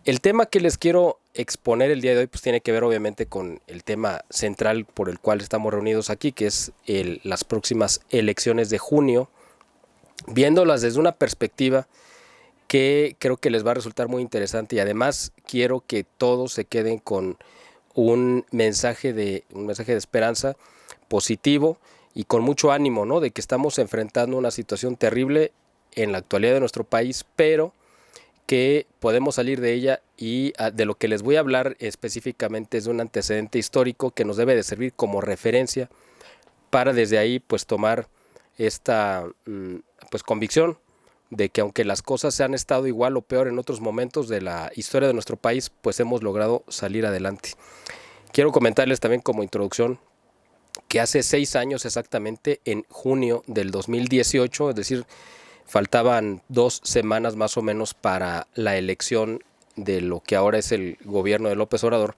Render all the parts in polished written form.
El tema que les quiero exponer el día de hoy pues tiene que ver obviamente con el tema central por el cual estamos reunidos aquí, que es las próximas elecciones de junio, viéndolas desde una perspectiva que creo que les va a resultar muy interesante, y además quiero que todos se queden con un mensaje de esperanza positivo y con mucho ánimo, ¿no? De que estamos enfrentando una situación terrible en la actualidad de nuestro país, pero que podemos salir de ella, y de lo que les voy a hablar específicamente es de un antecedente histórico que nos debe de servir como referencia para desde ahí pues tomar esta pues convicción de que aunque las cosas se han estado igual o peor en otros momentos de la historia de nuestro país, pues hemos logrado salir adelante. Quiero comentarles también como introducción que hace 6 años exactamente, en junio del 2018, es decir, faltaban 2 semanas más o menos para la elección de lo que ahora es el gobierno de López Obrador,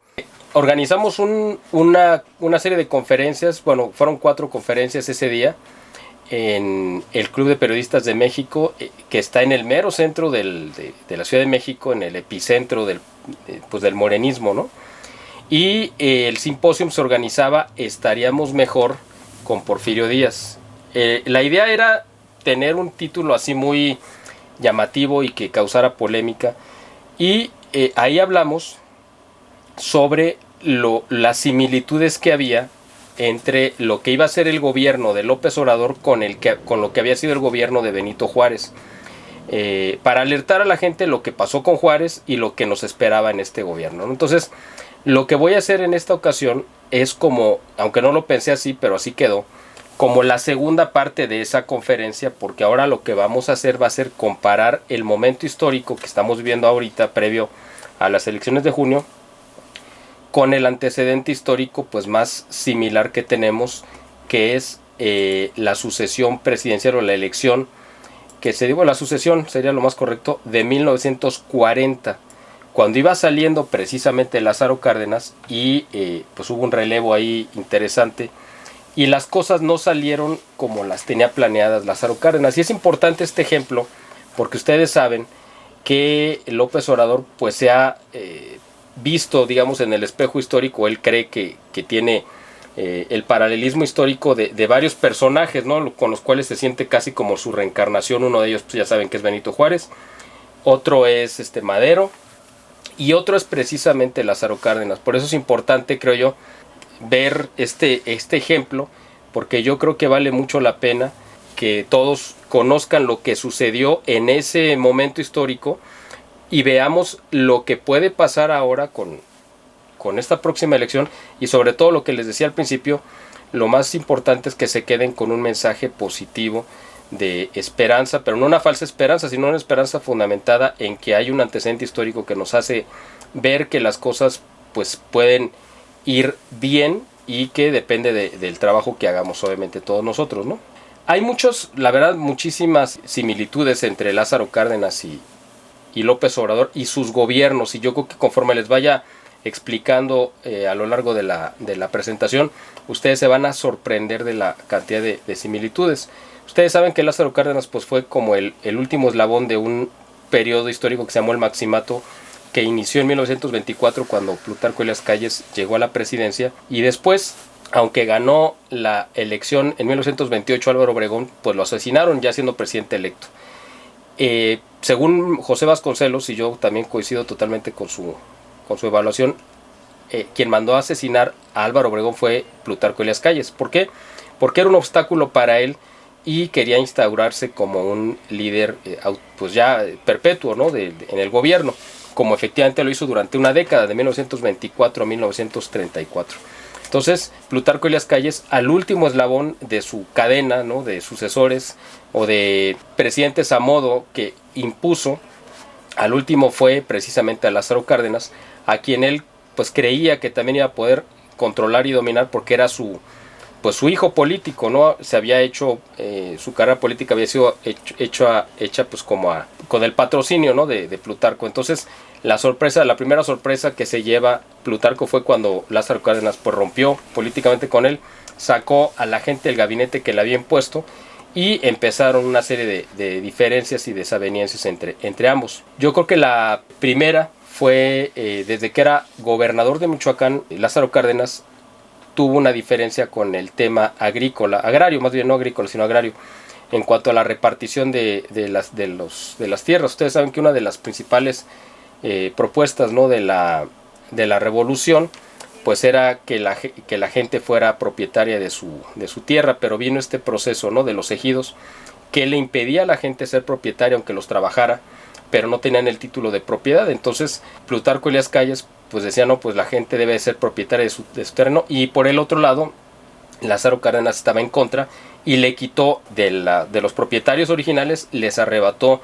organizamos una serie de conferencias. Bueno, fueron 4 conferencias ese día en el Club de Periodistas de México, que está en el mero centro de la Ciudad de México, en el epicentro del morenismo, ¿no? Y el simposio se organizaba Estaríamos Mejor con Porfirio Díaz. La idea era tener un título así muy llamativo y que causara polémica, y ahí hablamos sobre las similitudes que había entre lo que iba a ser el gobierno de López Obrador con lo que había sido el gobierno de Benito Juárez, para alertar a la gente lo que pasó con Juárez y lo que nos esperaba en este gobierno, ¿no? Entonces, lo que voy a hacer en esta ocasión es como, aunque no lo pensé así, pero así quedó, como la segunda parte de esa conferencia, porque ahora lo que vamos a hacer va a ser comparar el momento histórico que estamos viviendo ahorita, previo a las elecciones de junio, con el antecedente histórico pues más similar que tenemos, que es la sucesión presidencial, o la elección que se dio, la sucesión sería lo más correcto, de 1940, cuando iba saliendo precisamente Lázaro Cárdenas, y pues hubo un relevo ahí interesante, y las cosas no salieron como las tenía planeadas Lázaro Cárdenas. Y es importante este ejemplo porque ustedes saben que López Obrador pues se ha visto, digamos, en el espejo histórico. Él cree que tiene el paralelismo histórico de varios personajes, ¿no? Con los cuales se siente casi como su reencarnación. Uno de ellos pues ya saben que es Benito Juárez, otro es Madero, y otro es precisamente Lázaro Cárdenas. Por eso es importante, creo yo, ver este ejemplo, porque yo creo que vale mucho la pena que todos conozcan lo que sucedió en ese momento histórico, y veamos lo que puede pasar ahora con esta próxima elección. Y sobre todo, lo que les decía al principio, lo más importante es que se queden con un mensaje positivo de esperanza, pero no una falsa esperanza, sino una esperanza fundamentada en que hay un antecedente histórico que nos hace ver que las cosas pues pueden ir bien, y que depende del trabajo que hagamos obviamente todos nosotros, ¿no? Hay la verdad, muchísimas similitudes entre Lázaro Cárdenas y López Obrador y sus gobiernos, y yo creo que conforme les vaya explicando a lo largo de la presentación, ustedes se van a sorprender de la cantidad de similitudes. Ustedes saben que Lázaro Cárdenas pues fue como el último eslabón de un periodo histórico que se llamó el Maximato, que inició en 1924, cuando Plutarco Elías Calles llegó a la presidencia, y después, aunque ganó la elección en 1928 Álvaro Obregón, pues lo asesinaron ya siendo presidente electo. Según José Vasconcelos, y yo también coincido totalmente con su evaluación, quien mandó a asesinar a Álvaro Obregón fue Plutarco Elías Calles. ¿Por qué? Porque era un obstáculo para él y quería instaurarse como un líder pues ya perpetuo, ¿no? en el gobierno, como efectivamente lo hizo durante una década, de 1924 a 1934. Entonces, Plutarco Elías Calles, al último eslabón de su cadena, ¿no? De sucesores o de presidentes a modo que impuso, al último fue precisamente a Lázaro Cárdenas, a quien él pues creía que también iba a poder controlar y dominar, porque era su hijo político, ¿no? Se había hecho, su carrera política había sido hecha pues con el patrocinio, ¿no? de Plutarco. Entonces, la primera sorpresa que se lleva Plutarco fue cuando Lázaro Cárdenas pues rompió políticamente con él, sacó a la gente del gabinete que le había impuesto, y empezaron una serie de diferencias y desavenencias entre ambos. Yo creo que la primera fue, desde que era gobernador de Michoacán, Lázaro Cárdenas tuvo una diferencia con el tema agrícola, agrario, más bien no agrícola, sino agrario, en cuanto a la repartición de las tierras. Ustedes saben que una de las principales propuestas, ¿no?, de la revolución, pues era que la gente fuera propietaria de su tierra, pero vino este proceso, ¿no?, de los ejidos, que le impedía a la gente ser propietaria aunque los trabajara, pero no tenían el título de propiedad. Entonces Plutarco Elías Calles pues decía, no, pues la gente debe ser propietaria de su terreno, y por el otro lado Lázaro Cárdenas estaba en contra y le quitó de los propietarios originales, les arrebató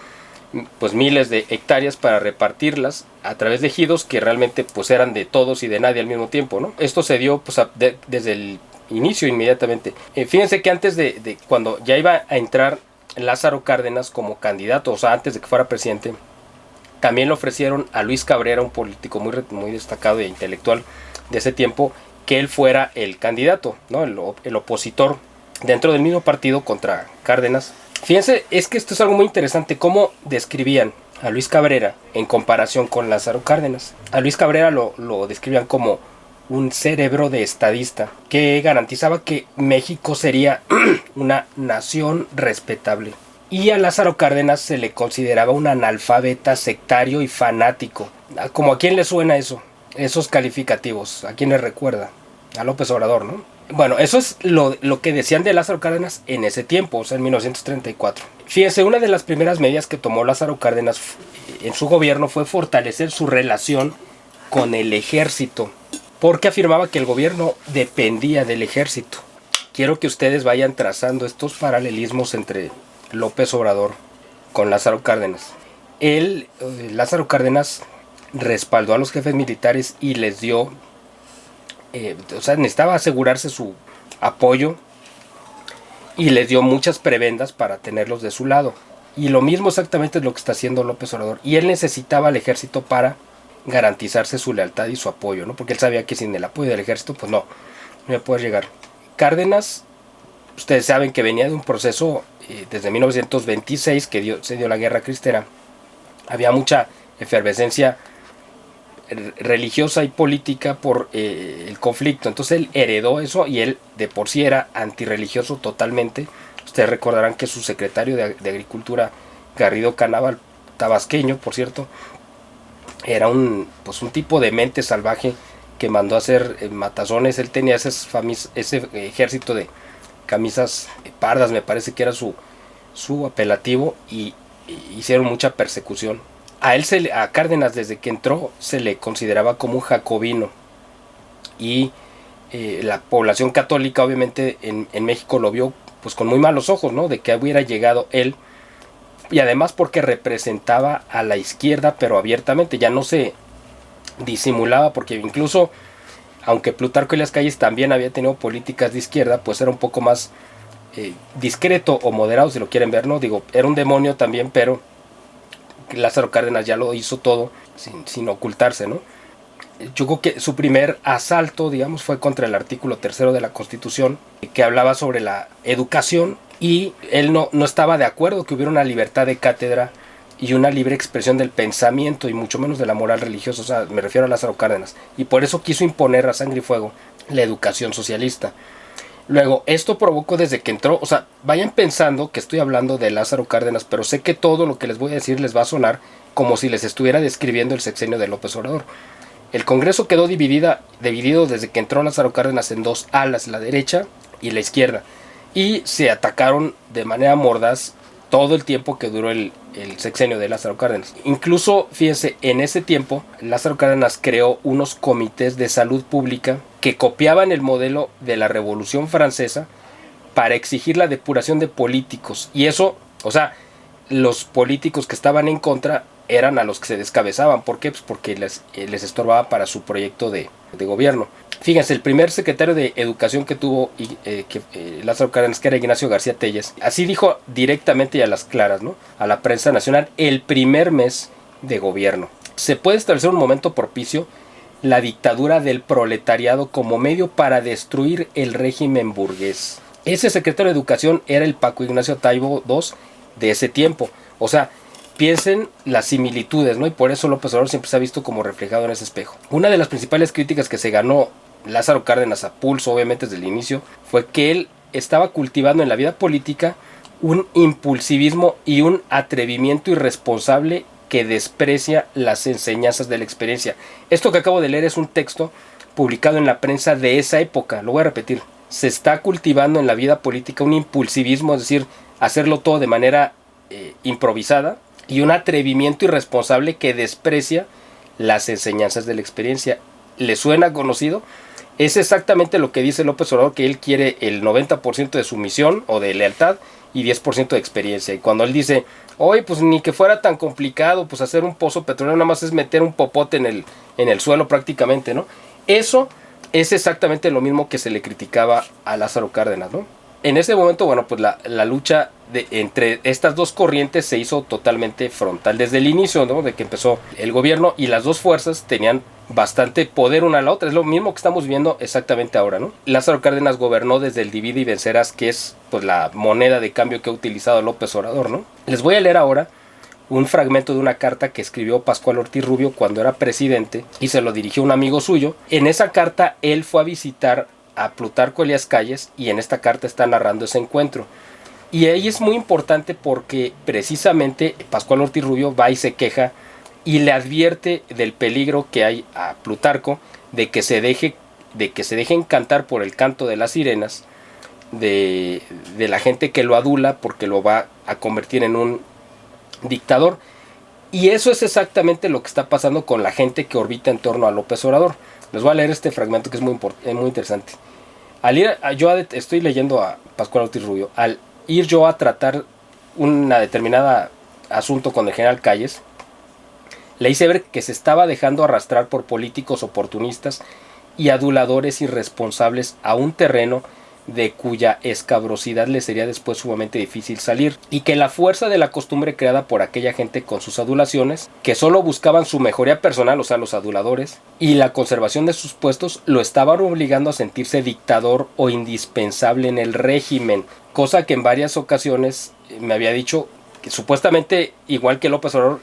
pues miles de hectáreas para repartirlas a través de ejidos que realmente pues eran de todos y de nadie al mismo tiempo, ¿no? Esto se dio pues desde el inicio inmediatamente. Fíjense que antes de cuando ya iba a entrar Lázaro Cárdenas como candidato, o sea, antes de que fuera presidente, también le ofrecieron a Luis Cabrera, un político muy destacado e intelectual de ese tiempo, que él fuera el candidato, ¿no?, el opositor dentro del mismo partido contra Cárdenas. Fíjense, es que esto es algo muy interesante, cómo describían a Luis Cabrera en comparación con Lázaro Cárdenas. A Luis Cabrera lo describían como un cerebro de estadista que garantizaba que México sería una nación respetable. Y a Lázaro Cárdenas se le consideraba un analfabeta, sectario y fanático. ¿Cómo a quién le suena eso? Esos calificativos, ¿a quién le recuerda? A López Obrador, ¿no? Bueno, eso es lo que decían de Lázaro Cárdenas en ese tiempo, o sea, en 1934. Fíjense, una de las primeras medidas que tomó Lázaro Cárdenas en su gobierno fue fortalecer su relación con el ejército, porque afirmaba que el gobierno dependía del ejército. Quiero que ustedes vayan trazando estos paralelismos entre López Obrador con Lázaro Cárdenas. Lázaro Cárdenas respaldó a los jefes militares y les dio, o sea, necesitaba asegurarse su apoyo y les dio muchas prebendas para tenerlos de su lado. Y lo mismo exactamente es lo que está haciendo López Obrador. Y él necesitaba al ejército para garantizarse su lealtad y su apoyo, ¿no? Porque él sabía que sin el apoyo del ejército, pues no iba a poder llegar. Cárdenas, ustedes saben que venía de un proceso desde 1926 que se dio la Guerra Cristera. Había mucha efervescencia religiosa y política por el conflicto. Entonces él heredó eso y él de por sí era antirreligioso totalmente. Ustedes recordarán que su secretario de Agricultura, Garrido Canábal, tabasqueño por cierto, era un tipo de mente salvaje que mandó a hacer matazones. Él tenía ese ejército de camisas pardas, me parece que era su apelativo, y hicieron mucha persecución. A Cárdenas, desde que entró, se le consideraba como un jacobino, y la población católica obviamente en México lo vio pues con muy malos ojos, ¿no?, de que hubiera llegado él, y además porque representaba a la izquierda, pero abiertamente, ya no se disimulaba, porque incluso aunque Plutarco Elías Calles también había tenido políticas de izquierda, pues era un poco más discreto o moderado, si lo quieren ver, ¿no? Digo, era un demonio también, pero Lázaro Cárdenas ya lo hizo todo sin ocultarse, ¿no? Yo creo que su primer asalto, digamos, fue contra el artículo 3 de la Constitución, que hablaba sobre la educación, y él no estaba de acuerdo que hubiera una libertad de cátedra y una libre expresión del pensamiento, y mucho menos de la moral religiosa. O sea, me refiero a Lázaro Cárdenas, y por eso quiso imponer a sangre y fuego la educación socialista. Luego, esto provocó desde que entró, o sea, vayan pensando que estoy hablando de Lázaro Cárdenas, pero sé que todo lo que les voy a decir les va a sonar como si les estuviera describiendo el sexenio de López Obrador. El Congreso quedó dividido desde que entró Lázaro Cárdenas en dos alas, la derecha y la izquierda, y se atacaron de manera mordaz todo el tiempo que duró el sexenio de Lázaro Cárdenas. Incluso, fíjense, en ese tiempo Lázaro Cárdenas creó unos comités de salud pública que copiaban el modelo de la Revolución Francesa para exigir la depuración de políticos. Y eso, o sea, los políticos que estaban en contra eran a los que se descabezaban. ¿Por qué? Pues porque les estorbaba para su proyecto de gobierno. Fíjense, el primer secretario de Educación que tuvo Lázaro Cárdenas, que era Ignacio García Telles, así dijo directamente y a las claras, ¿no?, a la prensa nacional, el primer mes de gobierno: se puede establecer un momento propicio, la dictadura del proletariado como medio para destruir el régimen burgués. Ese secretario de Educación era el Paco Ignacio Taibo II de ese tiempo. O sea, piensen las similitudes, ¿no? Y por eso López Obrador siempre se ha visto como reflejado en ese espejo. Una de las principales críticas que se ganó Lázaro Cárdenas a pulso, obviamente desde el inicio, fue que él estaba cultivando en la vida política un impulsivismo y un atrevimiento irresponsable que desprecia las enseñanzas de la experiencia. Esto que acabo de leer es un texto publicado en la prensa de esa época, lo voy a repetir. Se está cultivando en la vida política un impulsivismo, es decir, hacerlo todo de manera improvisada, y un atrevimiento irresponsable que desprecia las enseñanzas de la experiencia. ¿Le suena conocido? Es exactamente lo que dice López Obrador, que él quiere el 90% de sumisión o de lealtad y 10% de experiencia. Y cuando él dice, oye, pues ni que fuera tan complicado, pues hacer un pozo petrolero nada más es meter un popote en el suelo prácticamente, ¿no? Eso es exactamente lo mismo que se le criticaba a Lázaro Cárdenas, ¿no? En ese momento, bueno, pues la lucha entre estas dos corrientes se hizo totalmente frontal. Desde el inicio, ¿no?, de que empezó el gobierno, y las dos fuerzas tenían bastante poder una a la otra. Es lo mismo que estamos viendo exactamente ahora, ¿no? Lázaro Cárdenas gobernó desde el divide y vencerás, que es pues la moneda de cambio que ha utilizado López Obrador, ¿no? Les voy a leer ahora un fragmento de una carta que escribió Pascual Ortiz Rubio cuando era presidente y se lo dirigió a un amigo suyo. En esa carta él fue a visitar a Plutarco Elías Calles y en esta carta está narrando ese encuentro. Y ahí es muy importante porque precisamente Pascual Ortiz Rubio va y se queja y le advierte del peligro que hay a Plutarco de que se deje encantar por el canto de las sirenas de la gente que lo adula, porque lo va a convertir en un dictador. Y eso es exactamente lo que está pasando con la gente que orbita en torno a López Obrador. Les voy a leer este fragmento que es muy interesante. Estoy leyendo a Pascual Ortiz Rubio. Al ir yo a tratar una determinada asunto con el general Calles, le hice ver que se estaba dejando arrastrar por políticos oportunistas y aduladores irresponsables a un terreno de cuya escabrosidad le sería después sumamente difícil salir, y que la fuerza de la costumbre creada por aquella gente con sus adulaciones, que solo buscaban su mejoría personal, o sea, los aduladores, y la conservación de sus puestos, lo estaban obligando a sentirse dictador o indispensable en el régimen, cosa que en varias ocasiones me había dicho que supuestamente, igual que López Obrador,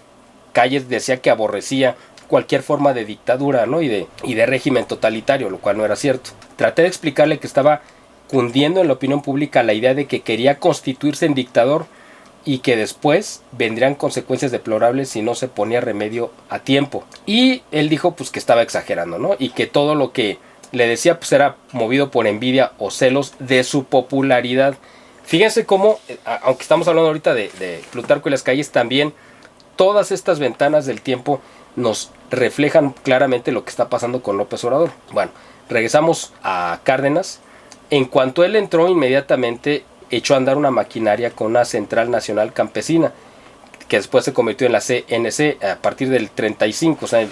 Calles decía que aborrecía cualquier forma de dictadura, ¿no?, y de régimen totalitario, lo cual no era cierto. Traté de explicarle que estaba cundiendo en la opinión pública la idea de que quería constituirse en dictador y que después vendrían consecuencias deplorables si no se ponía remedio a tiempo. Y él dijo pues que estaba exagerando, ¿no?, y que todo lo que le decía pues era movido por envidia o celos de su popularidad. Fíjense cómo, aunque estamos hablando ahorita de Plutarco y las Calles, también todas estas ventanas del tiempo nos reflejan claramente lo que está pasando con López Obrador. Bueno, regresamos a Cárdenas. En cuanto él entró, inmediatamente echó a andar una maquinaria con una Central Nacional Campesina, que después se convirtió en la CNC a partir del 35, o sea,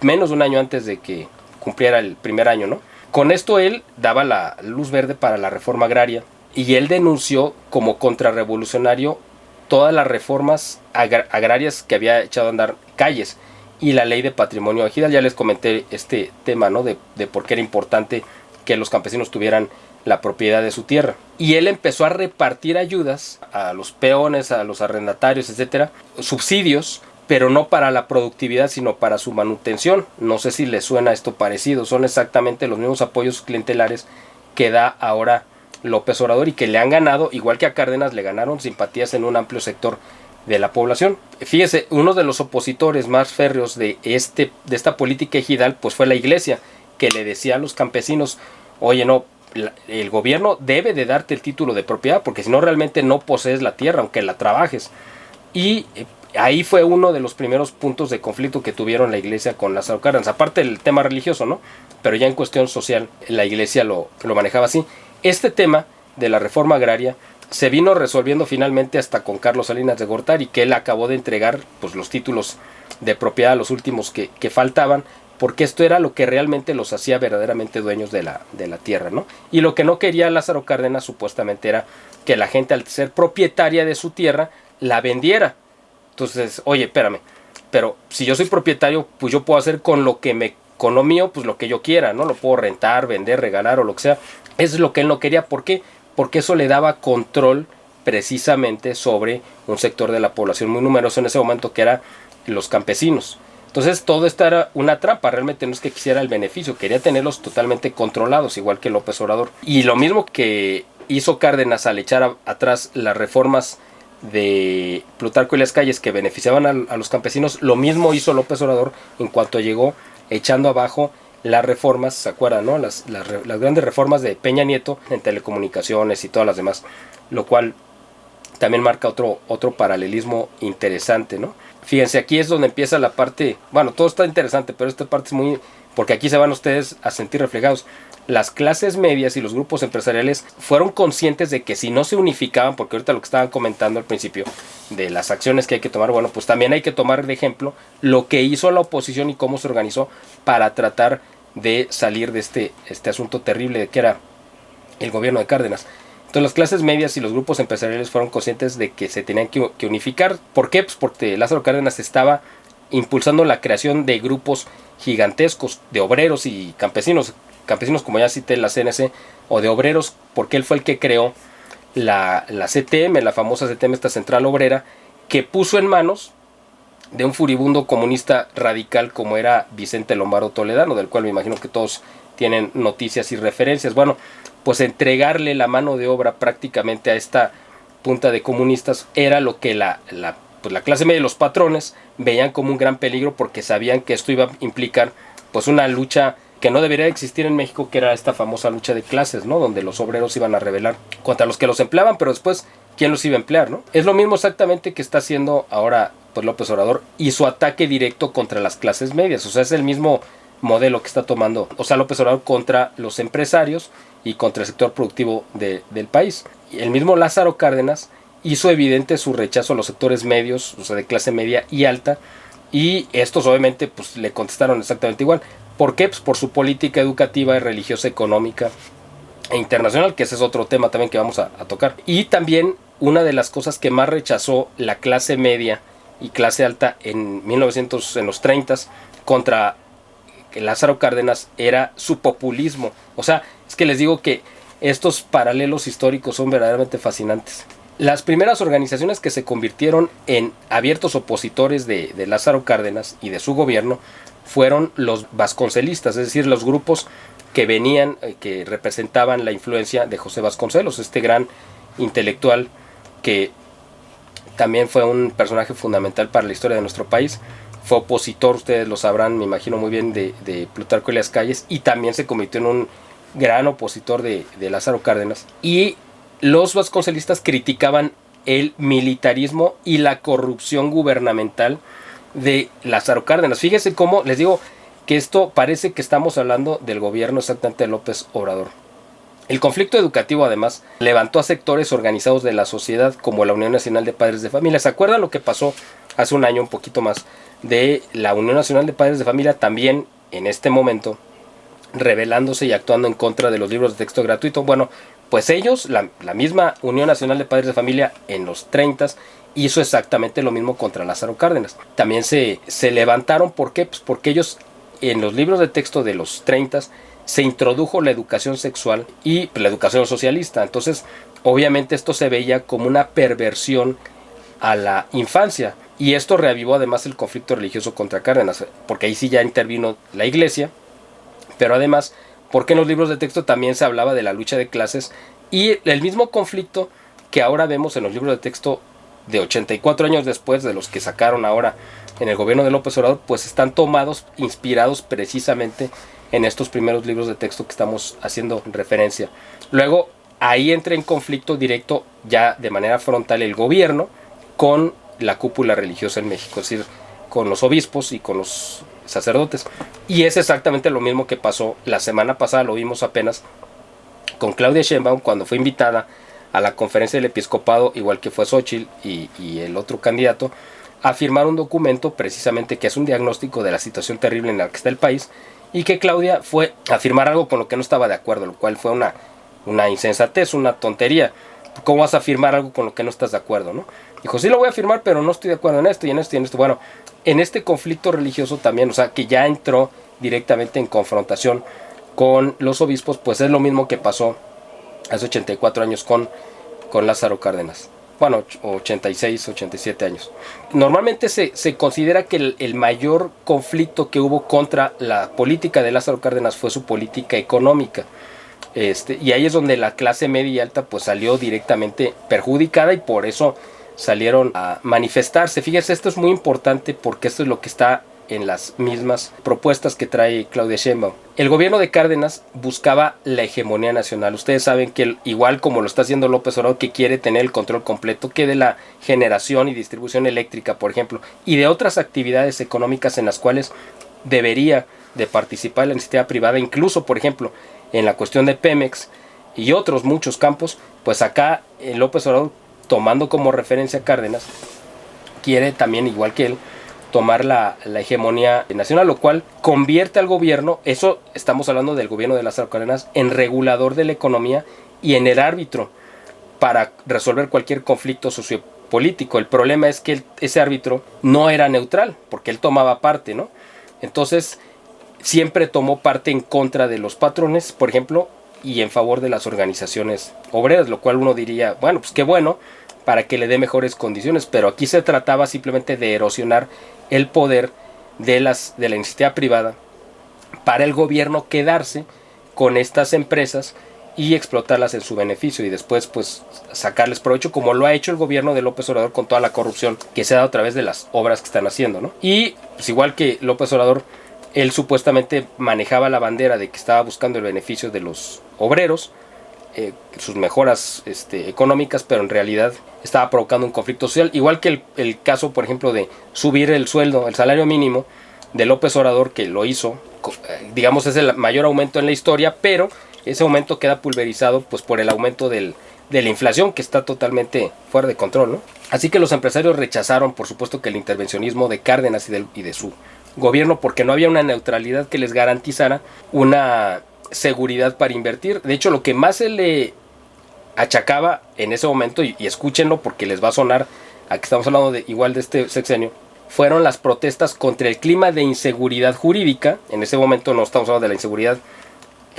menos de un año antes de que cumpliera el primer año, ¿no? Con esto él daba la luz verde para la reforma agraria, y él denunció como contrarrevolucionario todas las reformas agrarias que había echado a andar Calles y la ley de patrimonio ejidal. Ya les comenté este tema, ¿no?, de por qué era importante que los campesinos tuvieran la propiedad de su tierra. Y él empezó a repartir ayudas a los peones, a los arrendatarios, etcétera, subsidios, pero no para la productividad, sino para su manutención. No sé si les suena esto parecido. Son exactamente los mismos apoyos clientelares que da ahora López Obrador y que le han ganado, igual que a Cárdenas, le ganaron simpatías en un amplio sector de la población. Fíjese, uno de los opositores más férreos de esta política ejidal pues fue la Iglesia, que le decía a los campesinos, oye, no, el gobierno debe de darte el título de propiedad, porque si no realmente no posees la tierra, aunque la trabajes. Y ahí fue uno de los primeros puntos de conflicto que tuvieron la Iglesia con Lázaro Cárdenas, aparte del tema religioso, ¿no? Pero ya en cuestión social la Iglesia lo manejaba así. Este tema de la reforma agraria se vino resolviendo finalmente hasta con Carlos Salinas de Gortari, que él acabó de entregar pues los títulos de propiedad, los últimos que faltaban, porque esto era lo que realmente los hacía verdaderamente dueños de la tierra, ¿no? Y lo que no quería Lázaro Cárdenas supuestamente era que la gente, al ser propietaria de su tierra, la vendiera. Entonces, oye, espérame, pero si yo soy propietario, pues yo puedo hacer con lo mío, pues lo que yo quiera, ¿no? Lo puedo rentar, vender, regalar o lo que sea. Eso es lo que él no quería. ¿Por qué? Porque eso le daba control precisamente sobre un sector de la población muy numeroso en ese momento, que era los campesinos. Entonces todo esto era una trampa, realmente no es que quisiera el beneficio, quería tenerlos totalmente controlados, igual que López Obrador. Y lo mismo que hizo Cárdenas al echar atrás las reformas de Plutarco Elías Calles que beneficiaban a los campesinos, lo mismo hizo López Obrador en cuanto llegó, echando abajo las reformas, ¿se acuerdan, no? Las grandes reformas de Peña Nieto en telecomunicaciones y todas las demás, lo cual también marca otro paralelismo interesante, ¿no? Fíjense, aquí es donde empieza la parte, bueno, todo está interesante, pero esta parte es muy, porque aquí se van ustedes a sentir reflejados. Las clases medias y los grupos empresariales fueron conscientes de que si no se unificaban, porque ahorita lo que estaban comentando al principio, de las acciones que hay que tomar, bueno, pues también hay que tomar de ejemplo lo que hizo la oposición y cómo se organizó para tratar de salir de este asunto terrible que era el gobierno de Cárdenas. Entonces las clases medias y los grupos empresariales fueron conscientes de que se tenían que unificar. ¿Por qué? Pues porque Lázaro Cárdenas estaba impulsando la creación de grupos gigantescos de obreros y campesinos como ya cité, la CNC, o de obreros, porque él fue el que creó la CTM, la famosa CTM, esta central obrera, que puso en manos de un furibundo comunista radical como era Vicente Lombardo Toledano, del cual me imagino que todos tienen noticias y referencias. Bueno, pues entregarle la mano de obra prácticamente a esta punta de comunistas era lo que la clase media y los patrones veían como un gran peligro, porque sabían que esto iba a implicar pues una lucha que no debería existir en México, que era esta famosa lucha de clases, ¿no? Donde los obreros iban a rebelar contra los que los empleaban, pero después, ¿quién los iba a emplear, no? Es lo mismo exactamente que está haciendo ahora pues López Obrador y su ataque directo contra las clases medias. O sea, es el mismo modelo que está tomando, o sea, López Obrador contra los empresarios y contra el sector productivo del país. Y el mismo Lázaro Cárdenas hizo evidente su rechazo a los sectores medios, o sea, de clase media y alta, y estos obviamente pues le contestaron exactamente igual. ¿Por qué? Pues por su política educativa y religiosa, económica e internacional, que ese es otro tema también que vamos a tocar. Y también una de las cosas que más rechazó la clase media y clase alta en los 30 contra Lázaro Cárdenas era su populismo. O sea, es que les digo que estos paralelos históricos son verdaderamente fascinantes. Las primeras organizaciones que se convirtieron en abiertos opositores de Lázaro Cárdenas y de su gobierno fueron los vasconcelistas, es decir, los grupos que venían, que representaban la influencia de José Vasconcelos, este gran intelectual que también fue un personaje fundamental para la historia de nuestro país. Fue opositor, ustedes lo sabrán, me imagino muy bien, de Plutarco Elías Calles, y también se convirtió en un gran opositor de Lázaro Cárdenas. Y los vasconcelistas criticaban el militarismo y la corrupción gubernamental de Lázaro Cárdenas. Fíjense cómo les digo que esto parece que estamos hablando del gobierno exactamente de López Obrador. El conflicto educativo además levantó a sectores organizados de la sociedad como la Unión Nacional de Padres de Familia. ¿Se acuerdan lo que pasó hace un año, un poquito más, de la Unión Nacional de Padres de Familia también en este momento rebelándose y actuando en contra de los libros de texto gratuito? Bueno, pues ellos, la misma Unión Nacional de Padres de Familia en los 30 hizo exactamente lo mismo contra Lázaro Cárdenas. También se levantaron, ¿por qué? Pues porque ellos en los libros de texto de los 30 se introdujo la educación sexual y la educación socialista. Entonces, obviamente esto se veía como una perversión a la infancia. Y esto reavivó además el conflicto religioso contra Cárdenas, porque ahí sí ya intervino la iglesia, pero además porque en los libros de texto también se hablaba de la lucha de clases y el mismo conflicto que ahora vemos en los libros de texto de 84 años después de los que sacaron ahora en el gobierno de López Obrador, pues están tomados, inspirados precisamente en estos primeros libros de texto que estamos haciendo referencia. Luego ahí entra en conflicto directo ya de manera frontal el gobierno con la cúpula religiosa en México, es decir, con los obispos y con los sacerdotes. Y es exactamente lo mismo que pasó la semana pasada, lo vimos apenas con Claudia Sheinbaum cuando fue invitada a la conferencia del episcopado, igual que fue Xóchitl y el otro candidato, a firmar un documento precisamente que es un diagnóstico de la situación terrible en la que está el país, y que Claudia fue a firmar algo con lo que no estaba de acuerdo, lo cual fue una insensatez, una tontería. ¿Cómo vas a firmar algo con lo que no estás de acuerdo, no? Dijo, sí lo voy a firmar, pero no estoy de acuerdo en esto y en esto y en esto. Bueno, en este conflicto religioso también, o sea, que ya entró directamente en confrontación con los obispos, pues es lo mismo que pasó hace 84 años con con Lázaro Cárdenas. Bueno, 86, 87 años. Normalmente se considera que el mayor conflicto que hubo contra la política de Lázaro Cárdenas fue su política económica. Y ahí es donde la clase media y alta pues salió directamente perjudicada y por eso salieron a manifestarse. Fíjense, esto es muy importante porque esto es lo que está en las mismas propuestas que trae Claudia Sheinbaum. El gobierno de Cárdenas buscaba la hegemonía nacional. Ustedes saben que igual como lo está haciendo López Obrador, que quiere tener el control completo, que de la generación y distribución eléctrica, por ejemplo, y de otras actividades económicas en las cuales debería de participar la iniciativa privada, incluso, por ejemplo, en la cuestión de Pemex y otros muchos campos, pues acá López Obrador, tomando como referencia a Cárdenas, quiere también, igual que él, tomar la hegemonía nacional, lo cual convierte al gobierno, eso estamos hablando del gobierno de Lázaro Cárdenas, en regulador de la economía y en el árbitro para resolver cualquier conflicto sociopolítico. El problema es que ese árbitro no era neutral, porque él tomaba parte, ¿no? Entonces, siempre tomó parte en contra de los patrones, por ejemplo, y en favor de las organizaciones obreras, lo cual uno diría, bueno, pues qué bueno, para que le dé mejores condiciones, pero aquí se trataba simplemente de erosionar el poder de la iniciativa privada para el gobierno quedarse con estas empresas y explotarlas en su beneficio y después pues sacarles provecho, como lo ha hecho el gobierno de López Obrador con toda la corrupción que se ha dado a través de las obras que están haciendo, ¿no? Y pues igual que López Obrador, él supuestamente manejaba la bandera de que estaba buscando el beneficio de los obreros, sus mejoras económicas, pero en realidad estaba provocando un conflicto social, igual que el caso, por ejemplo, de subir el sueldo, el salario mínimo de López Obrador, que lo hizo, digamos, es el mayor aumento en la historia, pero ese aumento queda pulverizado pues por el aumento de la inflación, que está totalmente fuera de control, ¿no? Así que los empresarios rechazaron, por supuesto, que el intervencionismo de Cárdenas y de su gobierno, porque no había una neutralidad que les garantizara una seguridad para invertir. De hecho, lo que más se le achacaba en ese momento, y escúchenlo porque les va a sonar a que estamos hablando igual de este sexenio, fueron las protestas contra el clima de inseguridad jurídica. En ese momento no estamos hablando de la inseguridad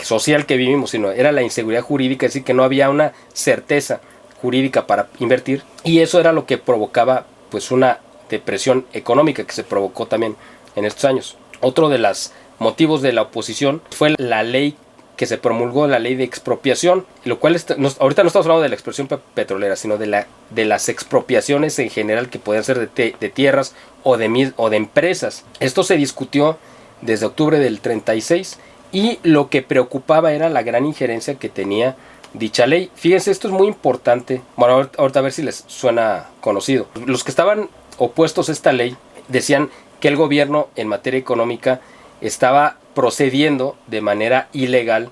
social que vivimos, sino era la inseguridad jurídica, es decir, que no había una certeza jurídica para invertir, y eso era lo que provocaba pues una depresión económica que se provocó también en estos años. Otro de los motivos de la oposición fue la ley que se promulgó, la ley de expropiación, lo cual ahorita no estamos hablando de la expropiación petrolera, sino de las expropiaciones en general, que pueden ser de tierras o de empresas. Esto se discutió desde octubre del 36 y lo que preocupaba era la gran injerencia que tenía dicha ley. Fíjense, esto es muy importante. Bueno, ahorita a ver si les suena conocido. Los que estaban opuestos a esta ley decían que el gobierno en materia económica estaba procediendo de manera ilegal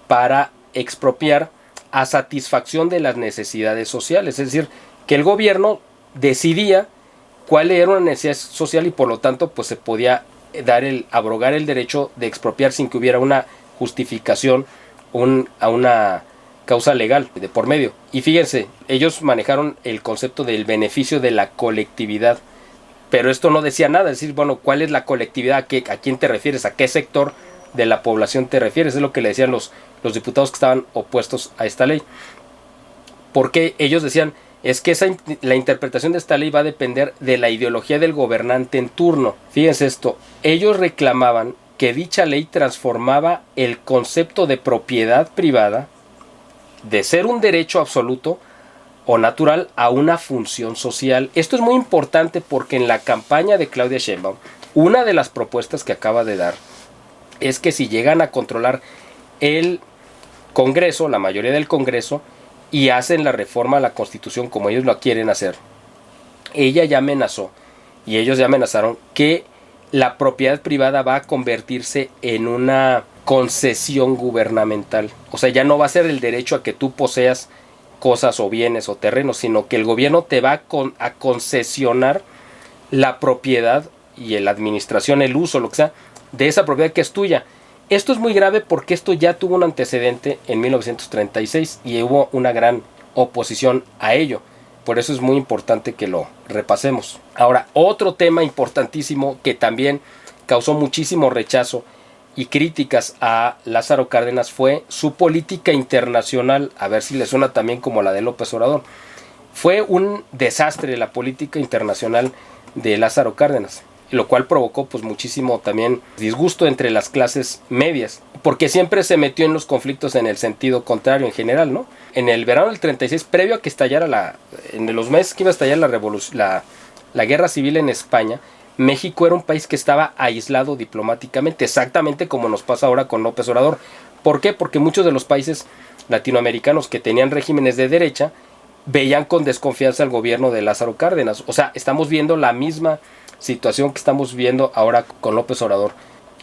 para expropiar a satisfacción de las necesidades sociales. Es decir, que el gobierno decidía cuál era una necesidad social y por lo tanto pues se podía abrogar el derecho de expropiar sin que hubiera una justificación a una causa legal de por medio. Y fíjense, ellos manejaron el concepto del beneficio de la colectividad, pero esto no decía nada, es decir, bueno, ¿cuál es la colectividad? ¿A quién te refieres? ¿A qué sector de la población te refieres? Es lo que le decían los diputados que estaban opuestos a esta ley. Porque ellos decían, es que la interpretación de esta ley va a depender de la ideología del gobernante en turno. Fíjense esto, ellos reclamaban que dicha ley transformaba el concepto de propiedad privada de ser un derecho absoluto o natural a una función social. Esto es muy importante porque en la campaña de Claudia Sheinbaum, una de las propuestas que acaba de dar es que si llegan a controlar el Congreso, la mayoría del Congreso, y hacen la reforma a la Constitución como ellos lo quieren hacer, ella ya amenazó, y ellos ya amenazaron, que la propiedad privada va a convertirse en una concesión gubernamental. O sea, ya no va a ser el derecho a que tú poseas cosas o bienes o terrenos, sino que el gobierno te va a concesionar la propiedad y la administración, el uso, lo que sea, de esa propiedad que es tuya. Esto es muy grave porque esto ya tuvo un antecedente en 1936 y hubo una gran oposición a ello. Por eso es muy importante que lo repasemos. Ahora, otro tema importantísimo que también causó muchísimo rechazo y críticas a Lázaro Cárdenas fue su política internacional, a ver si le suena también como la de López Obrador. Fue un desastre la política internacional de Lázaro Cárdenas, lo cual provocó pues muchísimo también disgusto entre las clases medias, porque siempre se metió en los conflictos en el sentido contrario en general, ¿no? En el verano del 36, previo a que estallara en los meses que iba a estallar la guerra civil en España, México era un país que estaba aislado diplomáticamente, exactamente como nos pasa ahora con López Obrador. ¿Por qué? Porque muchos de los países latinoamericanos que tenían regímenes de derecha veían con desconfianza al gobierno de Lázaro Cárdenas. O sea, estamos viendo la misma situación que estamos viendo ahora con López Obrador.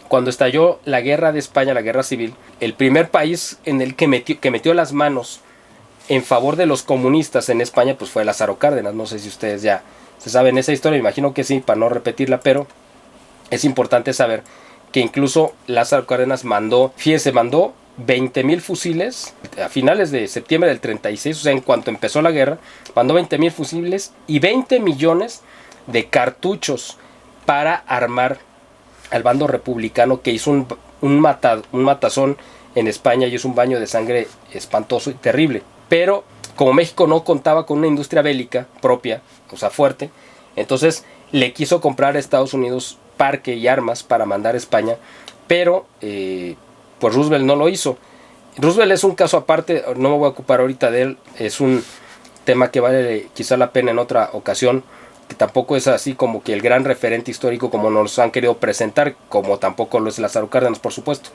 Cuando estalló la guerra de España, la guerra civil, el primer país en el que metió las manos en favor de los comunistas en España pues fue Lázaro Cárdenas. No sé si ustedes ya se saben esa historia, me imagino que sí, para no repetirla, pero es importante saber que incluso Lázaro Cárdenas mandó 20,000 fusiles a finales de septiembre del 36, o sea, en cuanto empezó la guerra, mandó 20,000 fusiles y 20 millones de cartuchos para armar al bando republicano, que hizo un matazón en España y es un baño de sangre espantoso y terrible. Pero como México no contaba con una industria bélica propia, o sea, fuerte, entonces le quiso comprar a Estados Unidos parque y armas para mandar a España, pero pues Roosevelt no lo hizo. Roosevelt es un caso aparte, no me voy a ocupar ahorita de él, es un tema que vale quizá la pena en otra ocasión, que tampoco es así como que el gran referente histórico como nos han querido presentar, como tampoco lo es Lázaro Cárdenas, por supuesto.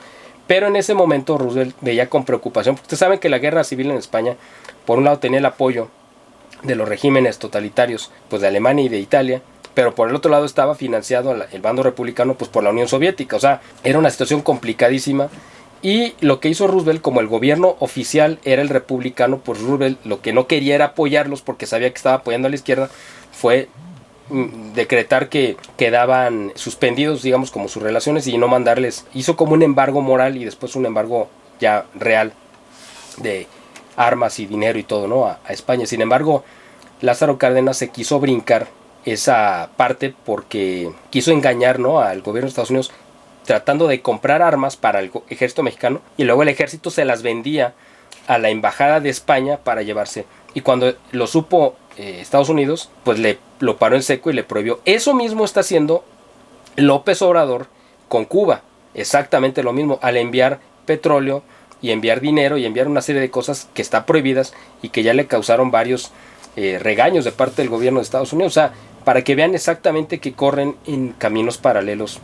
Pero en ese momento Roosevelt veía con preocupación, porque ustedes saben que la guerra civil en España, por un lado tenía el apoyo de los regímenes totalitarios pues de Alemania y de Italia, pero por el otro lado estaba financiado el bando republicano pues por la Unión Soviética. O sea, era una situación complicadísima. Y lo que hizo Roosevelt, como el gobierno oficial era el republicano, pues Roosevelt lo que no quería era apoyarlos porque sabía que estaba apoyando a la izquierda, fue decretar que quedaban suspendidos, digamos, como sus relaciones y no mandarles. Hizo como un embargo moral y después un embargo ya real de armas y dinero y todo, ¿no? A España. Sin embargo, Lázaro Cárdenas se quiso brincar esa parte porque quiso engañar, ¿no?, al gobierno de Estados Unidos, tratando de comprar armas para el ejército mexicano, y luego el ejército se las vendía a la embajada de España para llevarse. Y cuando lo supo Estados Unidos, pues lo paró en seco y le prohibió. Eso mismo está haciendo López Obrador con Cuba. Exactamente lo mismo, al enviar petróleo y enviar dinero y enviar una serie de cosas que están prohibidas y que ya le causaron varios regaños de parte del gobierno de Estados Unidos. O sea, para que vean exactamente que corren en caminos paralelos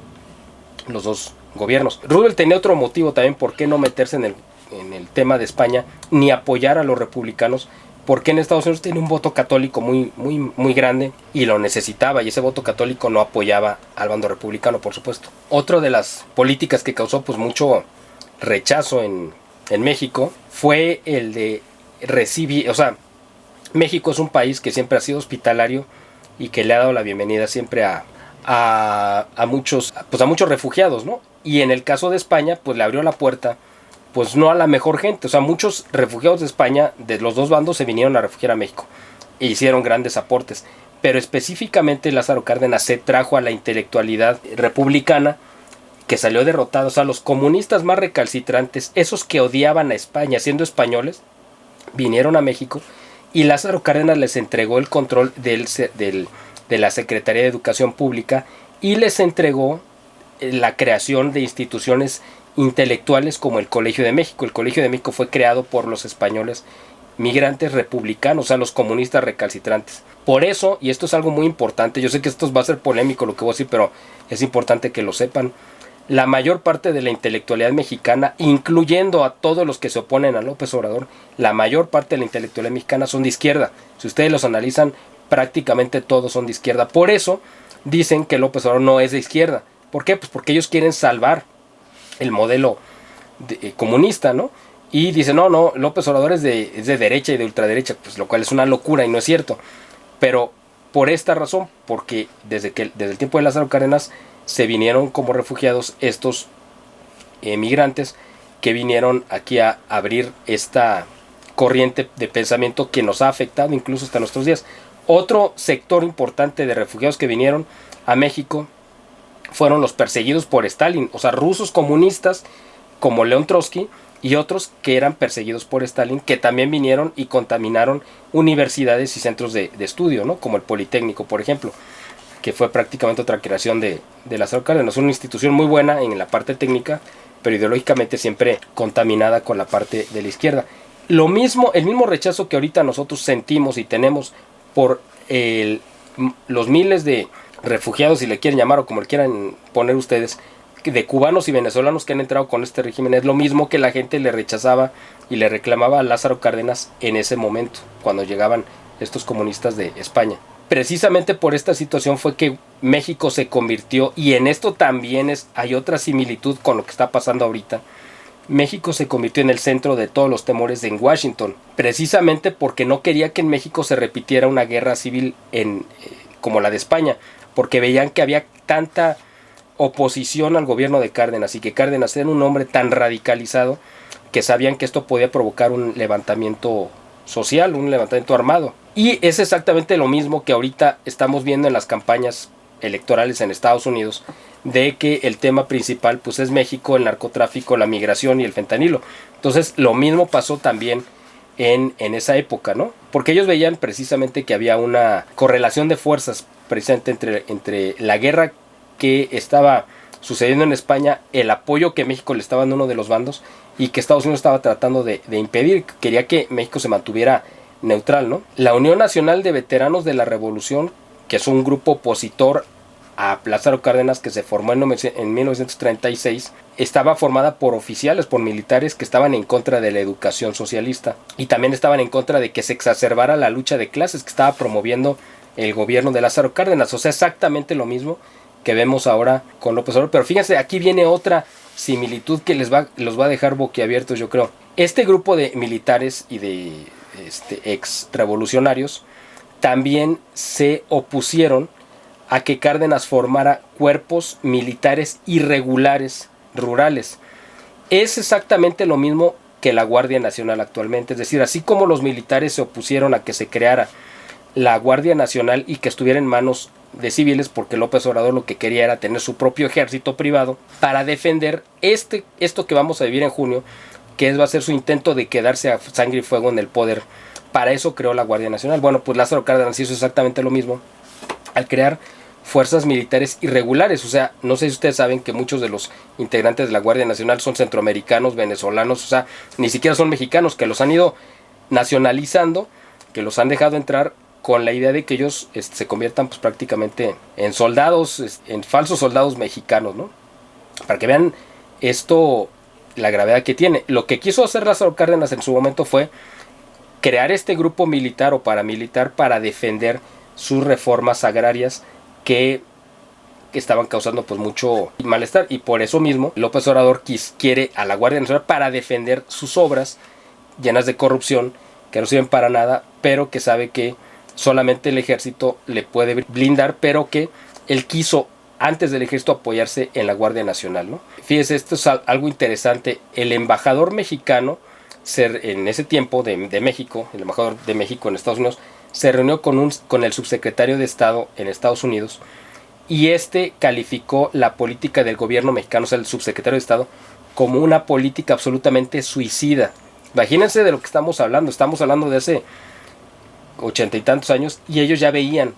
los dos gobiernos. Roosevelt tenía otro motivo también por qué no meterse en el tema de España ni apoyar a los republicanos, porque en Estados Unidos tiene un voto católico muy grande y lo necesitaba, y ese voto católico no apoyaba al bando republicano, por supuesto. Otra de las políticas que causó pues mucho rechazo en México fue el de recibir, o sea, México es un país que siempre ha sido hospitalario y que le ha dado la bienvenida siempre a muchos refugiados, ¿no? Y en el caso de España, pues le abrió la puerta, pues no a la mejor gente. O sea, muchos refugiados de España, de los dos bandos, se vinieron a refugiar a México e hicieron grandes aportes. Pero específicamente Lázaro Cárdenas se trajo a la intelectualidad republicana, que salió derrotada. O sea, los comunistas más recalcitrantes, esos que odiaban a España siendo españoles, vinieron a México y Lázaro Cárdenas les entregó el control de la Secretaría de Educación Pública y les entregó la creación de instituciones intelectuales como el Colegio de México. El Colegio de México fue creado por los españoles migrantes republicanos, o sea, los comunistas recalcitrantes. Por eso, y esto es algo muy importante, yo sé que esto va a ser polémico lo que voy a decir, pero es importante que lo sepan, la mayor parte de la intelectualidad mexicana, incluyendo a todos los que se oponen a López Obrador, la mayor parte de la intelectualidad mexicana son de izquierda. Si ustedes los analizan, prácticamente todos son de izquierda. Por eso dicen que López Obrador no es de izquierda. ¿Por qué? Pues porque ellos quieren salvar el modelo comunista, ¿no? Y dicen, no, López Obrador es de derecha y de ultraderecha, pues lo cual es una locura y no es cierto. Pero por esta razón, porque desde el tiempo de Lázaro Cárdenas se vinieron como refugiados estos migrantes que vinieron aquí a abrir esta corriente de pensamiento que nos ha afectado incluso hasta nuestros días. Otro sector importante de refugiados que vinieron a México fueron los perseguidos por Stalin, o sea, rusos comunistas como León Trotsky y otros que eran perseguidos por Stalin, que también vinieron y contaminaron universidades y centros de estudio, ¿no? Como el Politécnico, por ejemplo, que fue prácticamente otra creación de Lázaro Cárdenas, una institución muy buena en la parte técnica, pero ideológicamente siempre contaminada con la parte de la izquierda. El mismo rechazo que ahorita nosotros sentimos y tenemos por los miles de refugiados, si le quieren llamar o como le quieran poner ustedes, de cubanos y venezolanos que han entrado con este régimen, es lo mismo que la gente le rechazaba y le reclamaba a Lázaro Cárdenas en ese momento, cuando llegaban estos comunistas de España. Precisamente por esta situación fue que México se convirtió, y en esto también hay otra similitud con lo que está pasando ahorita. México se convirtió en el centro de todos los temores en Washington, precisamente porque no quería que en México se repitiera una guerra civil como la de España, porque veían que había tanta oposición al gobierno de Cárdenas y que Cárdenas era un hombre tan radicalizado que sabían que esto podía provocar un levantamiento social, un levantamiento armado. Y es exactamente lo mismo que ahorita estamos viendo en las campañas electorales en Estados Unidos, de que el tema principal pues es México, el narcotráfico, la migración y el fentanilo. Entonces lo mismo pasó también en esa época, ¿no? Porque ellos veían precisamente que había una correlación de fuerzas precisamente entre la guerra que estaba sucediendo en España, el apoyo que México le estaba dando a uno de los bandos y que Estados Unidos estaba tratando de impedir. Quería que México se mantuviera neutral, ¿no? La Unión Nacional de Veteranos de la Revolución, que es un grupo opositor a Lázaro Cárdenas que se formó en 1936, estaba formada por oficiales, por militares que estaban en contra de la educación socialista y también estaban en contra de que se exacerbara la lucha de clases que estaba promoviendo el gobierno de Lázaro Cárdenas. O sea, exactamente lo mismo que vemos ahora con López Obrador. Pero fíjense, aquí viene otra similitud que los va a dejar boquiabiertos, yo creo. Este grupo de militares y de ex revolucionarios también se opusieron a que Cárdenas formara cuerpos militares irregulares rurales. Es exactamente lo mismo que la Guardia Nacional actualmente. Es decir, así como los militares se opusieron a que se creara la Guardia Nacional y que estuviera en manos de civiles, porque López Obrador lo que quería era tener su propio ejército privado para defender esto que vamos a vivir en junio, que va a ser su intento de quedarse a sangre y fuego en el poder. Para eso creó la Guardia Nacional. Bueno, pues Lázaro Cárdenas hizo exactamente lo mismo al crear fuerzas militares irregulares. O sea, no sé si ustedes saben que muchos de los integrantes de la Guardia Nacional son centroamericanos, venezolanos, o sea, ni siquiera son mexicanos, que los han ido nacionalizando, que los han dejado entrar con la idea de que ellos se conviertan pues prácticamente en soldados, en falsos soldados mexicanos, ¿no? Para que vean esto, la gravedad que tiene. Lo que quiso hacer Lázaro Cárdenas en su momento fue crear este grupo militar o paramilitar para defender sus reformas agrarias que estaban causando pues mucho malestar, y por eso mismo López Obrador quiere a la Guardia Nacional para defender sus obras llenas de corrupción que no sirven para nada, pero que sabe que solamente el ejército le puede blindar, pero que él quiso antes del ejército apoyarse en la Guardia Nacional, ¿no? Fíjese, esto es algo interesante. El embajador mexicano en ese tiempo de México, el embajador de México en Estados Unidos, se reunió con el subsecretario de Estado en Estados Unidos, y calificó la política del gobierno mexicano, o sea, el subsecretario de Estado, como una política absolutamente suicida. Imagínense de lo que estamos hablando de hace 80 y tantos años, y ellos ya veían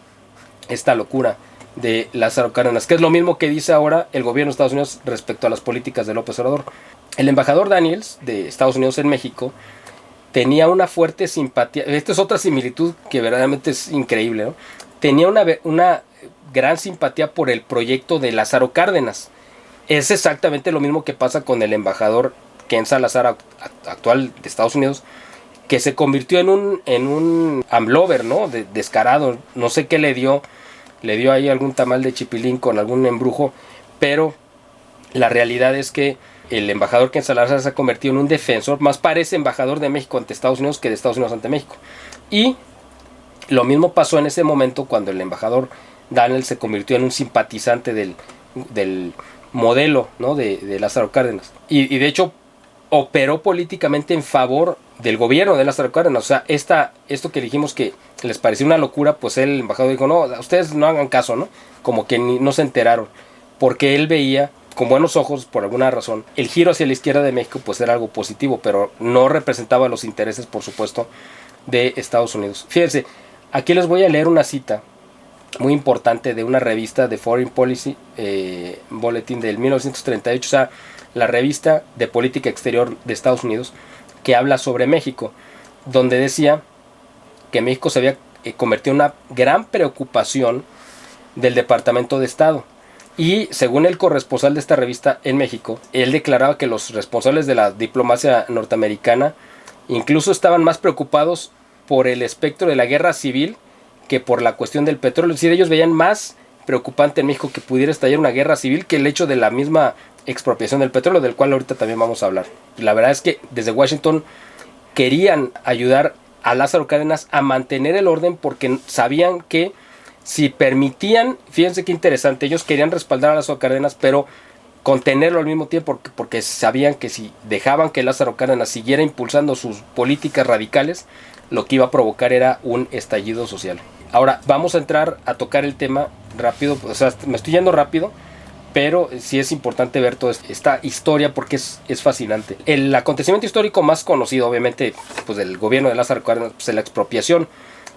esta locura de Lázaro Cárdenas, que es lo mismo que dice ahora el gobierno de Estados Unidos respecto a las políticas de López Obrador. El embajador Daniels de Estados Unidos en México tenía una fuerte simpatía. Esta es otra similitud que verdaderamente es increíble, ¿no? Tenía una gran simpatía por el proyecto de Lázaro Cárdenas. Es exactamente lo mismo que pasa con el embajador Ken Salazar actual de Estados Unidos, que se convirtió en un AMLover, ¿no? Descarado. No sé qué le dio ahí algún tamal de chipilín con algún embrujo, pero la realidad es que el embajador Ken Salazar se ha convertido en un defensor, más parece embajador de México ante Estados Unidos que de Estados Unidos ante México. Y lo mismo pasó en ese momento cuando el embajador Daniel se convirtió en un simpatizante del modelo, ¿no? de Lázaro Cárdenas. Y de hecho operó políticamente en favor del gobierno de Lázaro Cárdenas. O sea, esto que dijimos que les pareció una locura, pues el embajador dijo, no, ustedes no hagan caso, ¿no? Como que no se enteraron. porque él veía con buenos ojos, por alguna razón, el giro hacia la izquierda de México pues era algo positivo, pero no representaba los intereses, por supuesto, de Estados Unidos. Fíjense, aquí les voy a leer una cita muy importante de una revista de Foreign Policy, Bulletin del 1938, o sea, la revista de política exterior de Estados Unidos, que habla sobre México, donde decía que México se había convertido en una gran preocupación del Departamento de Estado. Y según el corresponsal de esta revista en México, él declaraba que los responsables de la diplomacia norteamericana incluso estaban más preocupados por el espectro de la guerra civil que por la cuestión del petróleo. Es decir, ellos veían más preocupante en México que pudiera estallar una guerra civil que el hecho de la misma expropiación del petróleo, del cual ahorita también vamos a hablar. La verdad es que desde Washington querían ayudar a Lázaro Cárdenas a mantener el orden porque sabían que si permitían, fíjense qué interesante, ellos querían respaldar a Lázaro Cárdenas, pero contenerlo al mismo tiempo, porque sabían que si dejaban que Lázaro Cárdenas siguiera impulsando sus políticas radicales, lo que iba a provocar era un estallido social. Ahora, vamos a entrar a tocar el tema rápido, o sea, me estoy yendo rápido, pero sí es importante ver toda esta historia porque es fascinante. El acontecimiento histórico más conocido, obviamente, pues del gobierno de Lázaro Cárdenas, pues, es la expropiación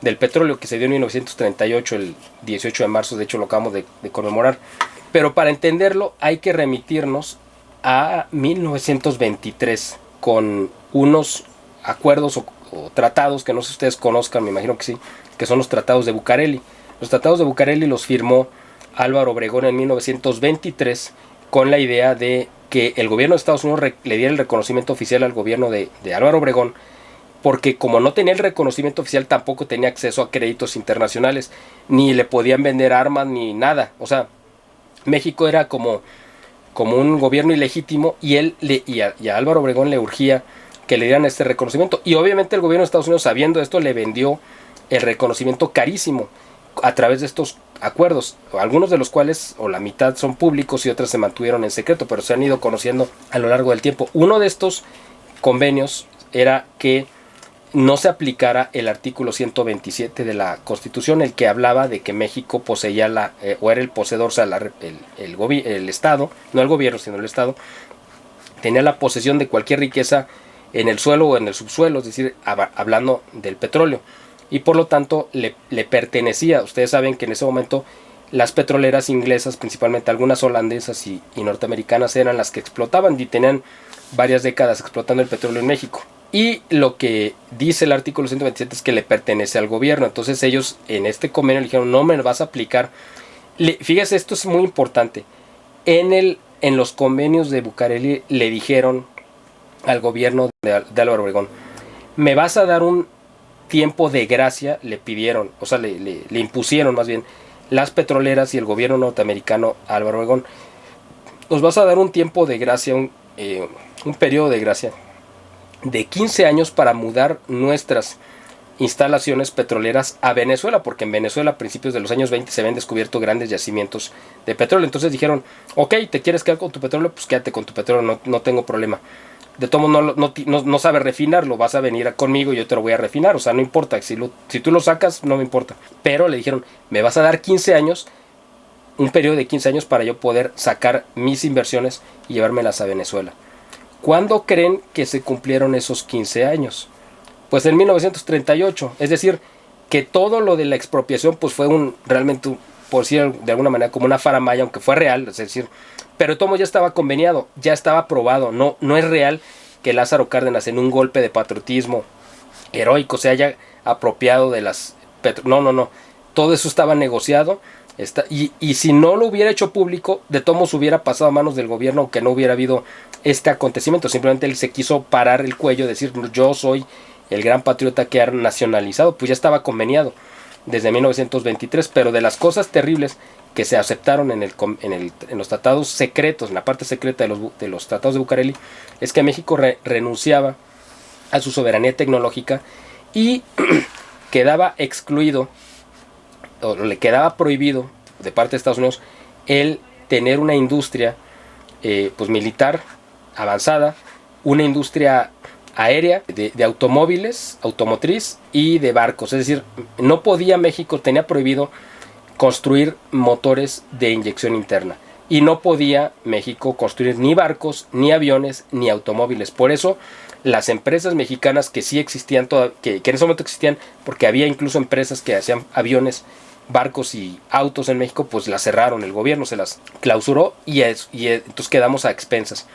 del petróleo que se dio en 1938, el 18 de marzo, de hecho lo acabamos de conmemorar. Pero para entenderlo hay que remitirnos a 1923 con unos acuerdos o tratados que no sé si ustedes conozcan, me imagino que sí, que son los tratados de Bucareli. Los tratados de Bucareli los firmó Álvaro Obregón en 1923 con la idea de que el gobierno de Estados Unidos le diera el reconocimiento oficial al gobierno de Álvaro Obregón, porque como no tenía el reconocimiento oficial tampoco tenía acceso a créditos internacionales, ni le podían vender armas ni nada. O sea, México era como un gobierno ilegítimo y a Álvaro Obregón le urgía que le dieran este reconocimiento. Y obviamente el gobierno de Estados Unidos, sabiendo esto, le vendió el reconocimiento carísimo a través de estos acuerdos, algunos de los cuales, o la mitad, son públicos y otras se mantuvieron en secreto, pero se han ido conociendo a lo largo del tiempo. Uno de estos convenios era que no se aplicara el artículo 127 de la Constitución, el que hablaba de que México poseía o era el poseedor, o sea, el Estado, no el gobierno, sino el Estado, tenía la posesión de cualquier riqueza en el suelo o en el subsuelo, es decir, hablando del petróleo, y por lo tanto le pertenecía. Ustedes saben que en ese momento las petroleras inglesas, principalmente algunas holandesas y norteamericanas, eran las que explotaban y tenían varias décadas explotando el petróleo en México. Y lo que dice el artículo 127 es que le pertenece al gobierno. Entonces ellos en este convenio le dijeron, no me lo vas a aplicar. Fíjese, esto es muy importante. En los convenios de Bucareli le dijeron al gobierno de Álvaro Obregón, me vas a dar un tiempo de gracia, le pidieron, o sea, le impusieron más bien las petroleras y el gobierno norteamericano a Álvaro Obregón. Nos vas a dar un tiempo de gracia, un periodo de gracia de 15 años para mudar nuestras instalaciones petroleras a Venezuela, porque en Venezuela a principios de los años 20 se habían descubierto grandes yacimientos de petróleo. Entonces dijeron, ok, ¿te quieres quedar con tu petróleo? Pues quédate con tu petróleo, no tengo problema. De todo modo no sabes refinarlo, vas a venir conmigo y yo te lo voy a refinar, o sea, no importa, si tú lo sacas, no me importa. Pero le dijeron, me vas a dar 15 años, un periodo de 15 años para yo poder sacar mis inversiones y llevármelas a Venezuela. ¿Cuándo creen que se cumplieron esos 15 años? Pues en 1938, es decir, que todo lo de la expropiación pues fue realmente, por decir de alguna manera, como una faramaya, aunque fue real, es decir, pero todo ya estaba conveniado, ya estaba aprobado, no es real que Lázaro Cárdenas en un golpe de patriotismo heroico se haya apropiado de las... No, todo eso estaba negociado. Y si no lo hubiera hecho público, de todos modos hubiera pasado a manos del gobierno, aunque no hubiera habido este acontecimiento. Simplemente él se quiso parar el cuello, decir, yo soy el gran patriota que ha nacionalizado. Pues ya estaba conveniado desde 1923, pero de las cosas terribles que se aceptaron en los tratados secretos, en la parte secreta de los tratados de Bucareli, es que México renunciaba a su soberanía tecnológica y quedaba excluido, o le quedaba prohibido de parte de Estados Unidos el tener una industria pues militar avanzada, una industria aérea, de automóviles, automotriz y de barcos. Es decir, no podía México, tenía prohibido construir motores de inyección interna. y no podía México construir ni barcos, ni aviones, ni automóviles. Por eso las empresas mexicanas que sí existían, que en ese momento existían, porque había incluso empresas que hacían aviones, barcos y autos en México, pues las cerraron, el gobierno se las clausuró y entonces quedamos a expensas.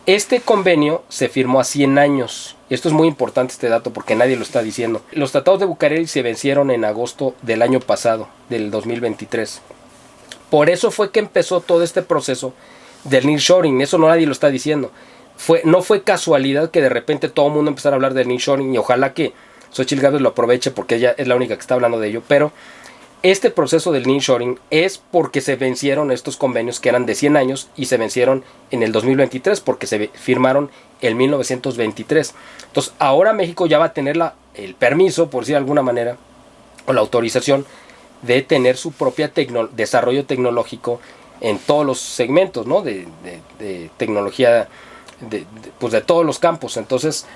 Este convenio se firmó a 100 años. Esto es muy importante, este dato, porque nadie lo está diciendo. Los tratados de Bucareli se vencieron en agosto del año pasado, del 2023. Por eso fue que empezó todo este proceso del nearshoring. Eso nadie lo está diciendo. No fue casualidad que de repente todo el mundo empezara a hablar del nearshoring, y ojalá que Xochitl Gálvez lo aproveche porque ella es la única que está hablando de ello. Pero este proceso del nearshoring es porque se vencieron estos convenios que eran de 100 años y se vencieron en el 2023 porque se firmaron en 1923. Entonces ahora México ya va a tener el permiso, por decir de alguna manera, o la autorización de tener su propia desarrollo tecnológico en todos los segmentos, ¿no? de tecnología, pues de todos los campos. Entonces,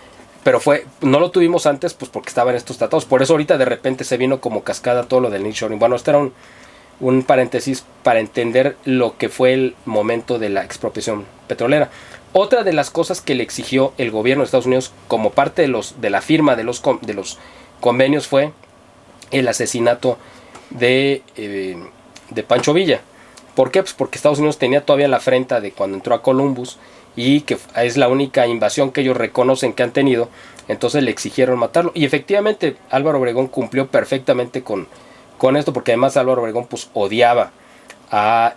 pero no lo tuvimos antes, pues porque estaban estos tratados. Por eso ahorita de repente se vino como cascada todo lo del nearshoring. Bueno, este era un paréntesis para entender lo que fue el momento de la expropiación petrolera. Otra de las cosas que le exigió el gobierno de Estados Unidos como parte de la firma de los convenios fue el asesinato de Pancho Villa. ¿Por qué? Pues porque Estados Unidos tenía todavía la afrenta de cuando entró a Columbus, y que es la única invasión que ellos reconocen que han tenido. Entonces le exigieron matarlo, y efectivamente Álvaro Obregón cumplió perfectamente con esto, porque además Álvaro Obregón pues odiaba a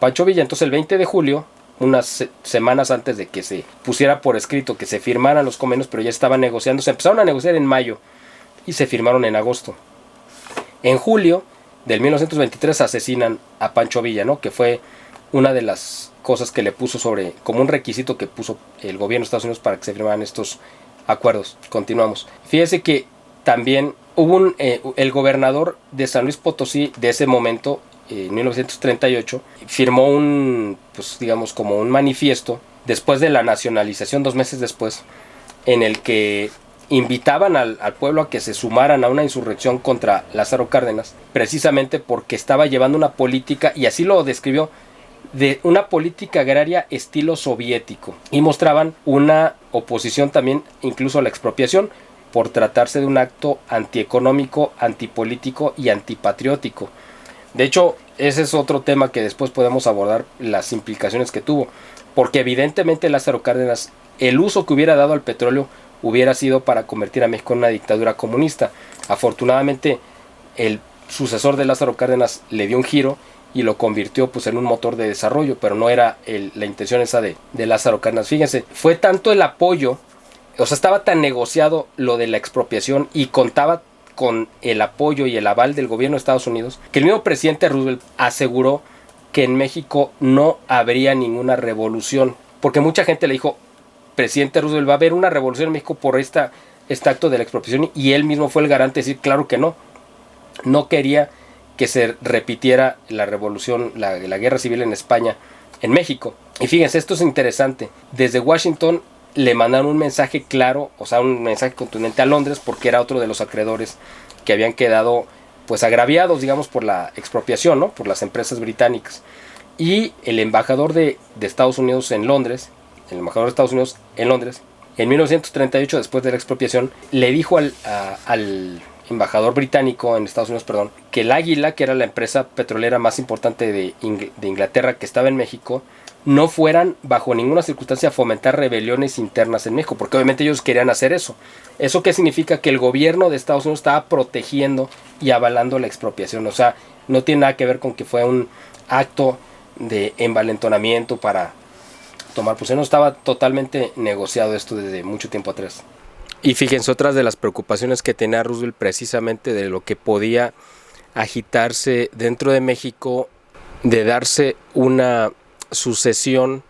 Pancho Villa. Entonces el 20 de julio, unas semanas antes de que se pusiera por escrito que se firmaran los convenios, pero ya estaban negociando, se empezaron a negociar en mayo y se firmaron en agosto. En julio del 1923 asesinan a Pancho Villa, ¿no? Que fue una de las cosas que le puso como un requisito que puso el gobierno de Estados Unidos para que se firmaran estos acuerdos. Continuamos. Fíjese que también hubo el gobernador de San Luis Potosí de ese momento, en 1938, firmó pues digamos como un manifiesto después de la nacionalización, 2 meses después, en el que invitaban al pueblo a que se sumaran a una insurrección contra Lázaro Cárdenas, precisamente porque estaba llevando una política, y así lo describió, de una política agraria estilo soviético, y mostraban una oposición también incluso a la expropiación por tratarse de un acto antieconómico, antipolítico y antipatriótico. De hecho, ese es otro tema que después podemos abordar, las implicaciones que tuvo, porque evidentemente Lázaro Cárdenas, el uso que hubiera dado al petróleo hubiera sido para convertir a México en una dictadura comunista. Afortunadamente el sucesor de Lázaro Cárdenas le dio un giro y lo convirtió pues en un motor de desarrollo, pero no era la intención esa de Lázaro Cárdenas. Fíjense, fue tanto el apoyo, o sea, estaba tan negociado lo de la expropiación y contaba con el apoyo y el aval del gobierno de Estados Unidos, que el mismo presidente Roosevelt aseguró que en México no habría ninguna revolución, porque mucha gente le dijo, presidente Roosevelt, va a haber una revolución en México por este acto de la expropiación, y él mismo fue el garante de decir, claro que no quería que se repitiera la revolución, la guerra civil en España, en México. Y fíjense, esto es interesante, desde Washington le mandaron un mensaje claro, o sea, un mensaje contundente a Londres, porque era otro de los acreedores que habían quedado pues agraviados, digamos, por la expropiación, ¿no? Por las empresas británicas. Y el embajador de Estados Unidos en Londres, en 1938, después de la expropiación, le dijo al embajador británico en Estados Unidos, que el Águila, que era la empresa petrolera más importante de Inglaterra que estaba en México, no fueran bajo ninguna circunstancia a fomentar rebeliones internas en México, porque obviamente ellos querían hacer eso. ¿Eso qué significa? Que el gobierno de Estados Unidos estaba protegiendo y avalando la expropiación. O sea, no tiene nada que ver con que fue un acto de envalentonamiento para tomar posición. No, estaba totalmente negociado esto desde mucho tiempo atrás. Y fíjense, otras de las preocupaciones que tenía Roosevelt, precisamente de lo que podía agitarse dentro de México, de darse una sucesión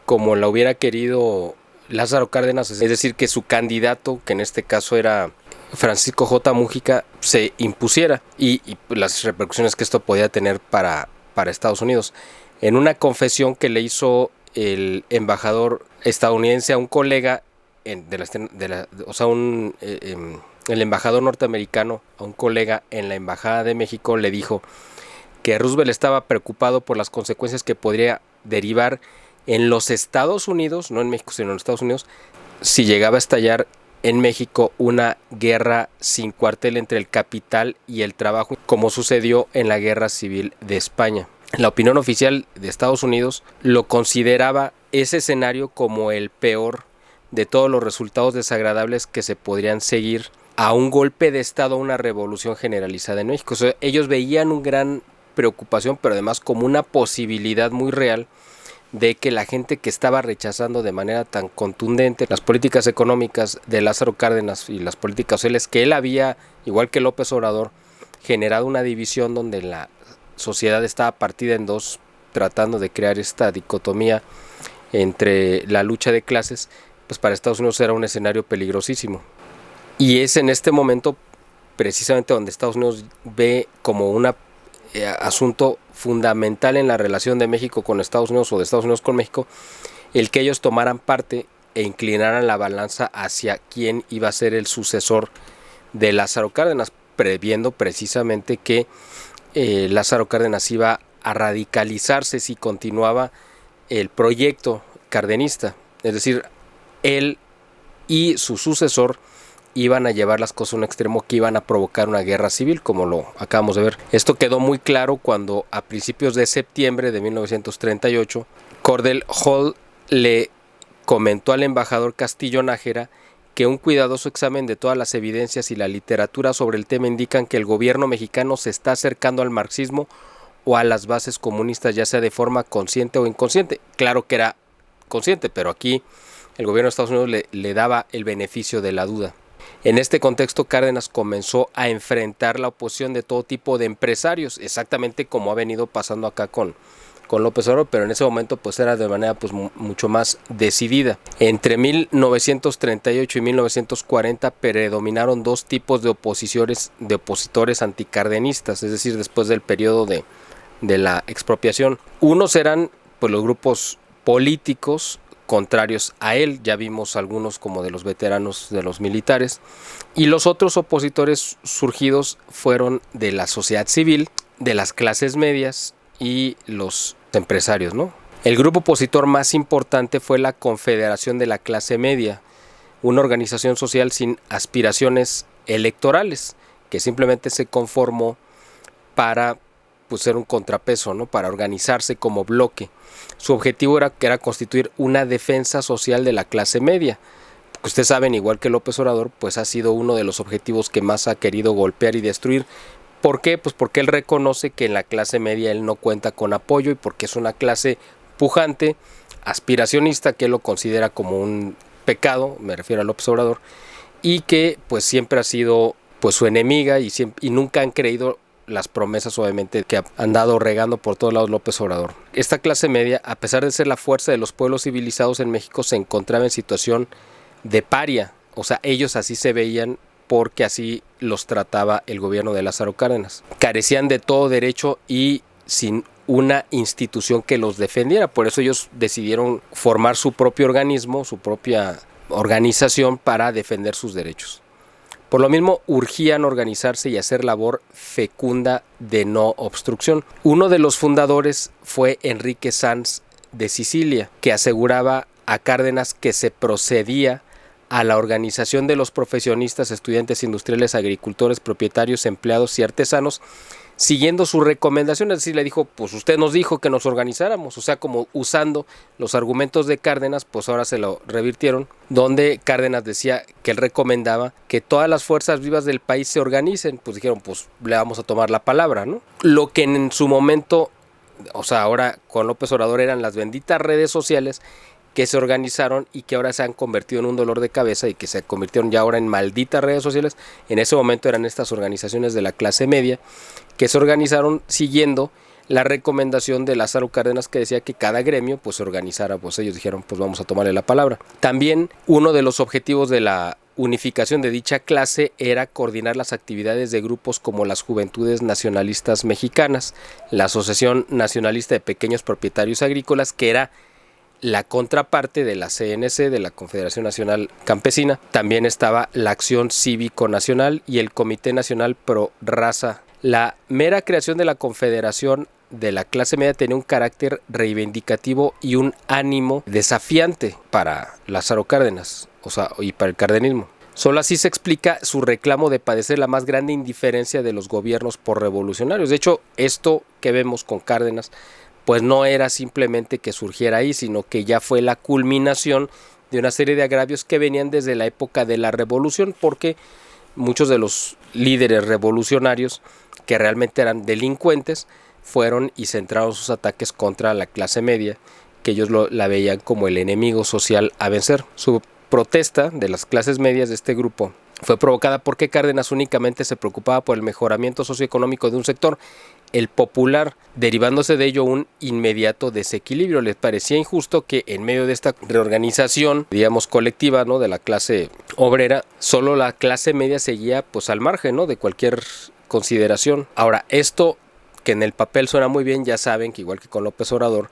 como la hubiera querido Lázaro Cárdenas, es decir, que su candidato, que en este caso era Francisco J. Mújica, se impusiera, y las repercusiones que esto podía tener para Estados Unidos. En una confesión que le hizo el embajador estadounidense a un colega, el embajador norteamericano a un colega en la Embajada de México, le dijo que Roosevelt estaba preocupado por las consecuencias que podría derivar en los Estados Unidos, no en México, sino en los Estados Unidos, si llegaba a estallar en México una guerra sin cuartel entre el capital y el trabajo, como sucedió en la Guerra Civil de España. La opinión oficial de Estados Unidos lo consideraba ese escenario como el peor de todos los resultados desagradables que se podrían seguir a un golpe de Estado, una revolución generalizada en México. O sea, ellos veían una gran preocupación, pero además como una posibilidad muy real de que la gente que estaba rechazando de manera tan contundente las políticas económicas de Lázaro Cárdenas y las políticas sociales que él había, igual que López Obrador, generado una división donde la sociedad estaba partida en dos, tratando de crear esta dicotomía entre la lucha de clases, pues para Estados Unidos era un escenario peligrosísimo. Y es en este momento precisamente donde Estados Unidos ve como un asunto fundamental en la relación de México con Estados Unidos o de Estados Unidos con México, el que ellos tomaran parte e inclinaran la balanza hacia quién iba a ser el sucesor de Lázaro Cárdenas, previendo precisamente que Lázaro Cárdenas iba a radicalizarse si continuaba el proyecto cardenista, es decir, él y su sucesor iban a llevar las cosas a un extremo que iban a provocar una guerra civil, como lo acabamos de ver. Esto quedó muy claro cuando a principios de septiembre de 1938, Cordell Hull le comentó al embajador Castillo Nájera que un cuidadoso examen de todas las evidencias y la literatura sobre el tema indican que el gobierno mexicano se está acercando al marxismo o a las bases comunistas, ya sea de forma consciente o inconsciente. Claro que era consciente, pero aquí el gobierno de Estados Unidos le daba el beneficio de la duda. En este contexto, Cárdenas comenzó a enfrentar la oposición de todo tipo de empresarios, exactamente como ha venido pasando acá con López Obrador, pero en ese momento pues era de manera pues mucho más decidida. Entre 1938 y 1940 predominaron dos tipos de opositores anticardenistas, es decir, después del periodo de la expropiación. Unos eran pues los grupos políticos contrarios a él, ya vimos algunos como de los veteranos de los militares, y los otros opositores surgidos fueron de la sociedad civil, de las clases medias y los empresarios, ¿no? El grupo opositor más importante fue la Confederación de la Clase Media, una organización social sin aspiraciones electorales, que simplemente se conformó para pues, ser un contrapeso, ¿no? Para organizarse como bloque. Su objetivo era constituir una defensa social de la clase media. Porque ustedes saben, igual que López Obrador, pues ha sido uno de los objetivos que más ha querido golpear y destruir. ¿Por qué? Pues porque él reconoce que en la clase media él no cuenta con apoyo y porque es una clase pujante, aspiracionista, que él lo considera como un pecado, me refiero a López Obrador, y que pues siempre ha sido pues su enemiga y nunca han creído las promesas obviamente que ha andado regando por todos lados López Obrador. Esta clase media, a pesar de ser la fuerza de los pueblos civilizados en México, se encontraba en situación de paria, o sea, ellos así se veían porque así los trataba el gobierno de Lázaro Cárdenas. Carecían de todo derecho y sin una institución que los defendiera, por eso ellos decidieron formar su propio organismo, su propia organización para defender sus derechos. Por lo mismo, urgían organizarse y hacer labor fecunda de no obstrucción. Uno de los fundadores fue Enrique Sanz de Sicilia, que aseguraba a Cárdenas que se procedía a la organización de los profesionistas, estudiantes industriales, agricultores, propietarios, empleados y artesanos, siguiendo su recomendación. Es decir, le dijo, pues usted nos dijo que nos organizáramos, o sea, como usando los argumentos de Cárdenas, pues ahora se lo revirtieron, donde Cárdenas decía que él recomendaba que todas las fuerzas vivas del país se organicen. Pues dijeron, pues le vamos a tomar la palabra, ¿no? Lo que en su momento, o sea, ahora con López Obrador eran las benditas redes sociales que se organizaron y que ahora se han convertido en un dolor de cabeza y que se convirtieron ya ahora en malditas redes sociales. En ese momento eran estas organizaciones de la clase media que se organizaron siguiendo la recomendación de Lázaro Cárdenas, que decía que cada gremio pues se organizara. Pues ellos dijeron, pues vamos a tomarle la palabra. También uno de los objetivos de la unificación de dicha clase era coordinar las actividades de grupos como las Juventudes Nacionalistas Mexicanas, la Asociación Nacionalista de Pequeños Propietarios Agrícolas, que era la contraparte de la CNC, de la Confederación Nacional Campesina. También estaba la Acción Cívico Nacional y el Comité Nacional Pro Raza. La mera creación de la Confederación de la clase media tenía un carácter reivindicativo y un ánimo desafiante para Lázaro Cárdenas, y para el cardenismo. Solo así se explica su reclamo de padecer la más grande indiferencia de los gobiernos por revolucionarios. De hecho, esto que vemos con Cárdenas, pues no era simplemente que surgiera ahí, sino que ya fue la culminación de una serie de agravios que venían desde la época de la revolución, porque muchos de los líderes revolucionarios que realmente eran delincuentes fueron y centraron sus ataques contra la clase media, que ellos la veían como el enemigo social a vencer. Su protesta de las clases medias de este grupo fue provocada porque Cárdenas únicamente se preocupaba por el mejoramiento socioeconómico de un sector, el popular, derivándose de ello un inmediato desequilibrio. Les parecía injusto que en medio de esta reorganización, digamos, colectiva, ¿no?, de la clase obrera, solo la clase media seguía pues al margen, ¿no?, de cualquier consideración. Ahora, esto que en el papel suena muy bien, ya saben que igual que con López Obrador,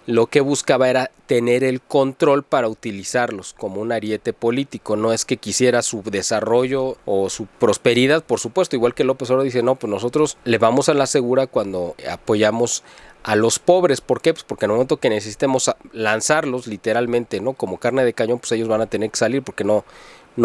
lo que buscaba era tener el control para utilizarlos como un ariete político. No es que quisiera su desarrollo o su prosperidad, por supuesto, igual que López Obrador dice, no, pues nosotros le vamos a la segura cuando apoyamos a los pobres. ¿Por qué? Pues porque en el momento que necesitemos lanzarlos literalmente, ¿no?, como carne de cañón, pues ellos van a tener que salir porque no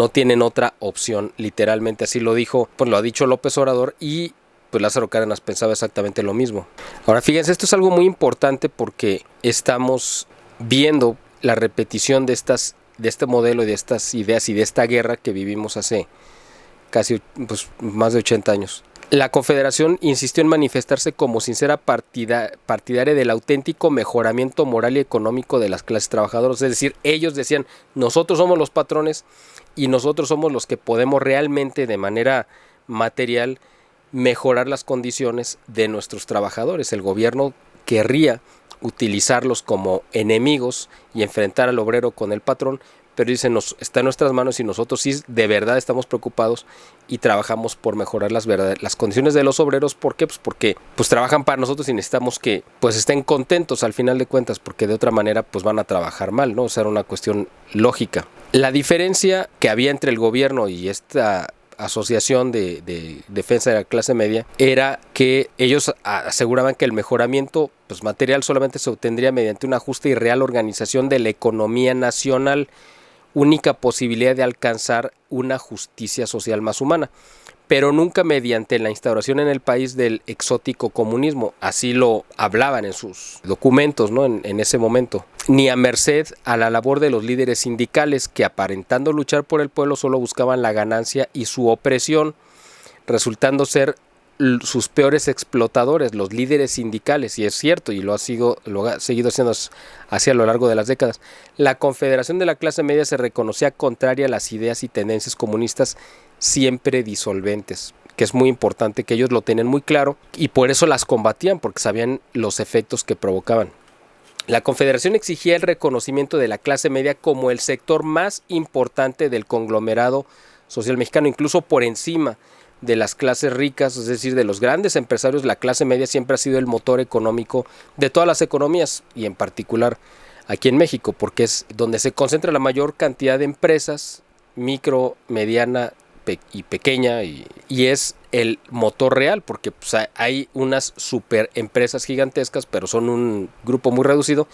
tienen otra opción, literalmente así lo dijo, pues lo ha dicho López Obrador, y pues Lázaro Cárdenas pensaba exactamente lo mismo. Ahora fíjense, esto es algo muy importante porque estamos viendo la repetición de este modelo y de estas ideas y de esta guerra que vivimos hace casi más de 80 años. La Confederación insistió en manifestarse como sincera partidaria del auténtico mejoramiento moral y económico de las clases trabajadoras. Es decir, ellos decían, nosotros somos los patrones y nosotros somos los que podemos realmente de manera material mejorar las condiciones de nuestros trabajadores. El gobierno querría utilizarlos como enemigos y enfrentar al obrero con el patrón, pero dicen, está en nuestras manos y nosotros sí de verdad estamos preocupados y trabajamos por mejorar las condiciones de los obreros. ¿Por qué? Pues porque trabajan para nosotros y necesitamos que estén contentos al final de cuentas, porque de otra manera van a trabajar mal, ¿no? O sea, era una cuestión lógica. La diferencia que había entre el gobierno y esta asociación de defensa de la clase media era que ellos aseguraban que el mejoramiento material solamente se obtendría mediante una justa y real organización de la economía nacional, única posibilidad de alcanzar una justicia social más humana, pero nunca mediante la instauración en el país del exótico comunismo. Así lo hablaban en sus documentos, ¿no?, en ese momento. Ni a merced a la labor de los líderes sindicales que, aparentando luchar por el pueblo, solo buscaban la ganancia y su opresión, resultando ser sus peores explotadores, los líderes sindicales. Y es cierto, y lo ha seguido haciendo hacia lo largo de las décadas. La Confederación de la clase media se reconocía contraria a las ideas y tendencias comunistas siempre disolventes, que es muy importante, que ellos lo tenían muy claro y por eso las combatían, porque sabían los efectos que provocaban. La Confederación exigía el reconocimiento de la clase media como el sector más importante del conglomerado social mexicano, incluso por encima de las clases ricas, es decir, de los grandes empresarios. La clase media siempre ha sido el motor económico de todas las economías y en particular aquí en México, porque es donde se concentra la mayor cantidad de empresas, micro, mediana y pequeña, y es el motor real, porque hay unas super empresas gigantescas, pero son un grupo muy reducido,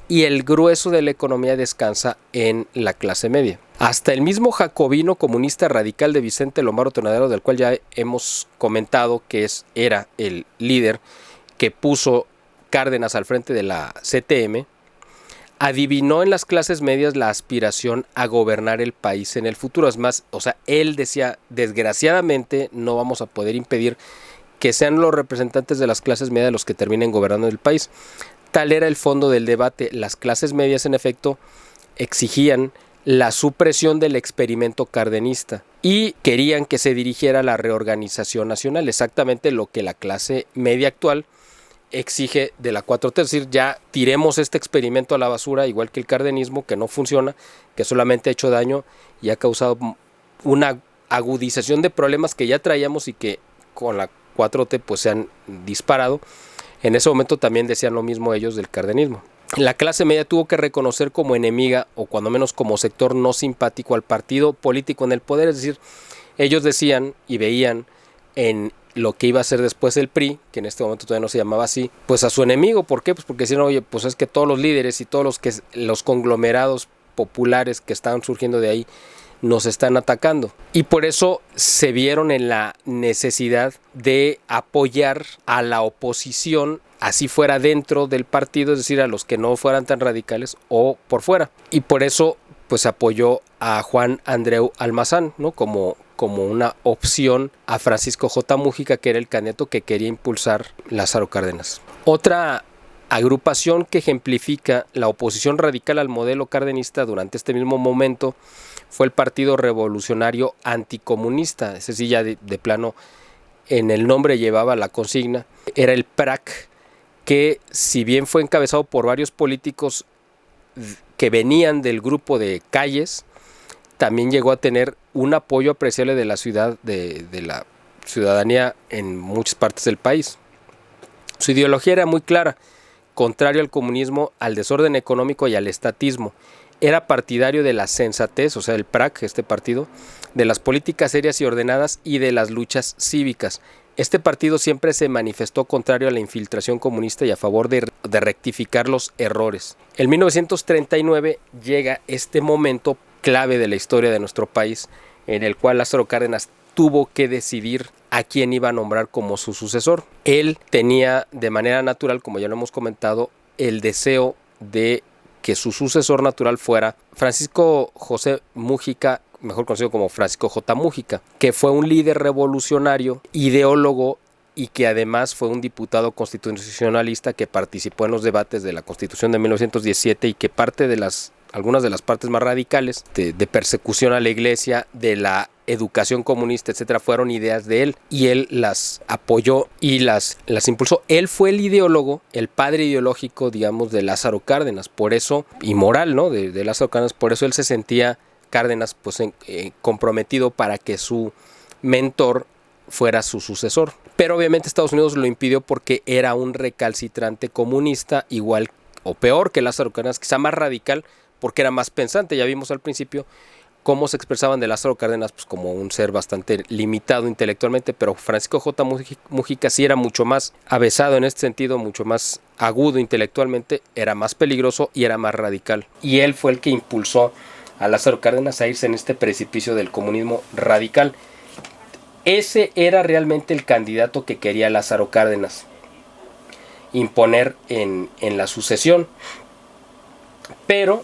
y el grueso de la economía descansa en la clase media. Hasta el mismo jacobino comunista radical de Vicente Lombardo Tonadero, del cual ya hemos comentado que era el líder que puso Cárdenas al frente de la CTM, adivinó en las clases medias la aspiración a gobernar el país en el futuro. Es más, él decía, desgraciadamente no vamos a poder impedir que sean los representantes de las clases medias los que terminen gobernando el país. Tal era el fondo del debate. Las clases medias, en efecto, exigían la supresión del experimento cardenista y querían que se dirigiera a la reorganización nacional, exactamente lo que la clase media actual exige de la 4T, es decir, ya tiremos este experimento a la basura, igual que el cardenismo, que no funciona, que solamente ha hecho daño y ha causado una agudización de problemas que ya traíamos y que con la 4T se han disparado. En ese momento también decían lo mismo ellos del cardenismo. La clase media tuvo que reconocer como enemiga, o cuando menos como sector no simpático, al partido político en el poder. Es decir, ellos decían y veían en lo que iba a ser después el PRI, que en este momento todavía no se llamaba así, pues a su enemigo. ¿Por qué? Pues porque decían, oye, pues es que todos los líderes y todos los conglomerados populares que estaban surgiendo de ahí nos están atacando. Y por eso se vieron en la necesidad de apoyar a la oposición, así fuera dentro del partido, es decir, a los que no fueran tan radicales, o por fuera. Y por eso pues apoyó a Juan Andreu Almazán, ¿no? como una opción a Francisco J. Múgica, que era el candidato que quería impulsar Lázaro Cárdenas. Otra agrupación que ejemplifica la oposición radical al modelo cardenista durante este mismo momento fue el Partido Revolucionario Anticomunista. Ese sí ya de plano en el nombre llevaba la consigna. Era el PRAC, que si bien fue encabezado por varios políticos que venían del grupo de Calles, también llegó a tener un apoyo apreciable de la ciudad, de la ciudadanía en muchas partes del país. Su ideología era muy clara: contrario al comunismo, al desorden económico y al estatismo. Era partidario de la sensatez, o sea, el PRAC, este partido, de las políticas serias y ordenadas y de las luchas cívicas. Este partido siempre se manifestó contrario a la infiltración comunista y a favor de rectificar los errores. En 1939 llega este momento clave de la historia de nuestro país, en el cual Lázaro Cárdenas tuvo que decidir a quién iba a nombrar como su sucesor. Él tenía de manera natural, como ya lo hemos comentado, el deseo de que su sucesor natural fuera Francisco José Múgica, mejor conocido como Francisco J. Múgica, que fue un líder revolucionario, ideólogo, y que además fue un diputado constitucionalista que participó en los debates de la Constitución de 1917 y que parte de algunas de las partes más radicales de persecución a la iglesia, de la educación comunista, etcétera, fueron ideas de él, y él las apoyó y las impulsó. Él fue el ideólogo, el padre ideológico, digamos, de Lázaro Cárdenas, por eso, y moral, ¿no?, de Lázaro Cárdenas. Por eso él se sentía, Cárdenas, pues comprometido para que su mentor fuera su sucesor. Pero obviamente Estados Unidos lo impidió porque era un recalcitrante comunista, igual o peor que Lázaro Cárdenas, quizá más radical, porque era más pensante. Ya vimos al principio cómo se expresaban de Lázaro Cárdenas, pues como un ser bastante limitado intelectualmente, pero Francisco J. Múgica sí era mucho más avesado en este sentido, mucho más agudo intelectualmente, era más peligroso y era más radical. Y él fue el que impulsó a Lázaro Cárdenas a irse en este precipicio del comunismo radical. Ese era realmente el candidato que quería Lázaro Cárdenas imponer en la sucesión. Pero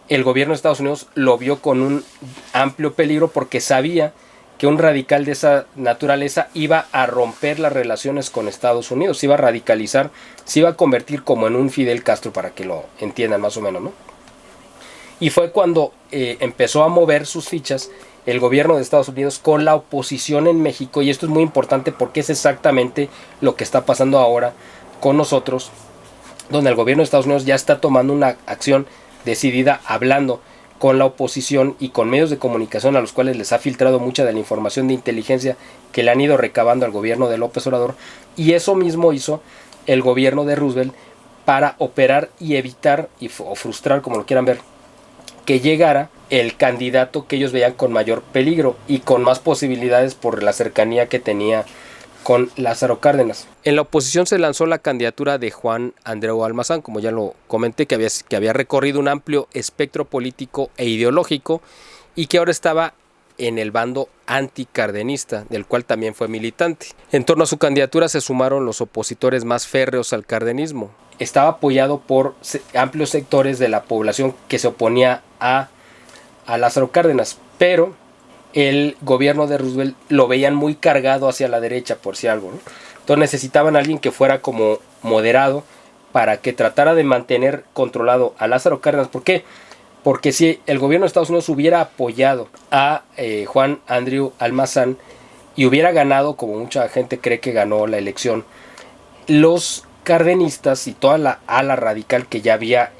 el gobierno de Estados Unidos lo vio con un amplio peligro, porque sabía que un radical de esa naturaleza iba a romper las relaciones con Estados Unidos, se iba a radicalizar, se iba a convertir como en un Fidel Castro, para que lo entiendan más o menos, ¿no? Y fue cuando empezó a mover sus fichas el gobierno de Estados Unidos con la oposición en México, y esto es muy importante porque es exactamente lo que está pasando ahora con nosotros, donde el gobierno de Estados Unidos ya está tomando una acción decidida, hablando con la oposición y con medios de comunicación a los cuales les ha filtrado mucha de la información de inteligencia que le han ido recabando al gobierno de López Obrador, y eso mismo hizo el gobierno de Roosevelt para operar y evitar o frustrar, como lo quieran ver, que llegara el candidato que ellos veían con mayor peligro y con más posibilidades por la cercanía que tenía con Lázaro Cárdenas. En la oposición se lanzó la candidatura de Juan Andreu Almazán, como ya lo comenté, que había recorrido un amplio espectro político e ideológico y que ahora estaba en el bando anticardenista, del cual también fue militante. En torno a su candidatura se sumaron los opositores más férreos al cardenismo. Estaba apoyado por amplios sectores de la población que se oponía a Lázaro Cárdenas, pero el gobierno de Roosevelt lo veían muy cargado hacia la derecha, por si algo, ¿no? Entonces necesitaban a alguien que fuera como moderado para que tratara de mantener controlado a Lázaro Cárdenas. ¿Por qué? Porque si el gobierno de Estados Unidos hubiera apoyado a Juan Andreu Almazán y hubiera ganado, como mucha gente cree que ganó la elección, los cardenistas y toda la ala radical que ya había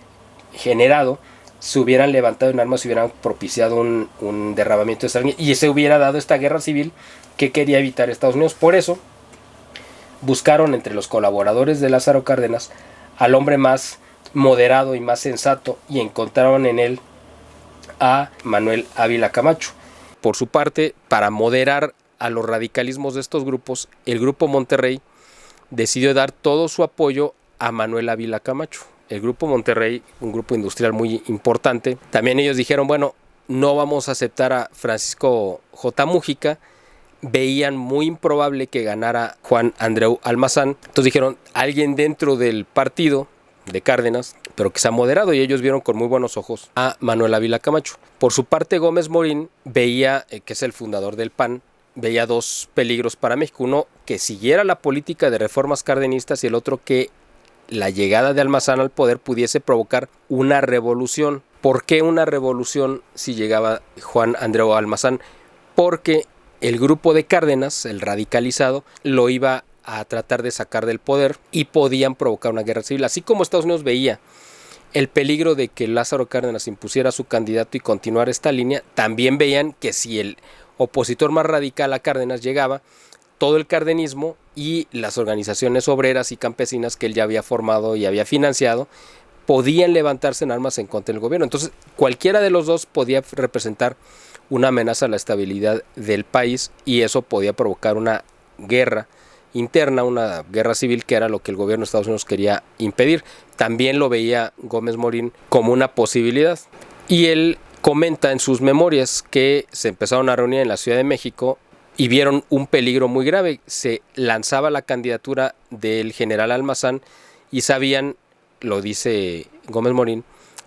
generado se hubieran levantado en armas, se hubieran propiciado un derramamiento de sangre y se hubiera dado esta guerra civil que quería evitar Estados Unidos. Por eso buscaron entre los colaboradores de Lázaro Cárdenas al hombre más moderado y más sensato, y encontraron en él a Manuel Ávila Camacho. Por su parte, para moderar a los radicalismos de estos grupos, el Grupo Monterrey decidió dar todo su apoyo a Manuel Ávila Camacho. El Grupo Monterrey, un grupo industrial muy importante, también ellos dijeron, bueno, no vamos a aceptar a Francisco J. Múgica. Veían muy improbable que ganara Juan Andreu Almazán. Entonces dijeron, alguien dentro del partido de Cárdenas, pero que sea moderado, y ellos vieron con muy buenos ojos a Manuel Ávila Camacho. Por su parte, Gómez Morín veía, que es el fundador del PAN, veía dos peligros para México. Uno, que siguiera la política de reformas cardenistas, y el otro, que la llegada de Almazán al poder pudiese provocar una revolución. ¿Por qué una revolución si llegaba Juan Andreu Almazán? Porque el grupo de Cárdenas, el radicalizado, lo iba a tratar de sacar del poder y podían provocar una guerra civil. Así como Estados Unidos veía el peligro de que Lázaro Cárdenas impusiera a su candidato y continuara esta línea, también veían que si el opositor más radical a Cárdenas llegaba, todo el cardenismo y las organizaciones obreras y campesinas que él ya había formado y había financiado podían levantarse en armas en contra del gobierno. Entonces, cualquiera de los dos podía representar una amenaza a la estabilidad del país, y eso podía provocar una guerra interna, una guerra civil, que era lo que el gobierno de Estados Unidos quería impedir. También lo veía Gómez Morín como una posibilidad. Y él comenta en sus memorias que se empezaron a reunir en la Ciudad de México y vieron un peligro muy grave. Se lanzaba la candidatura del general Almazán y sabían, lo dice Gómez Morín,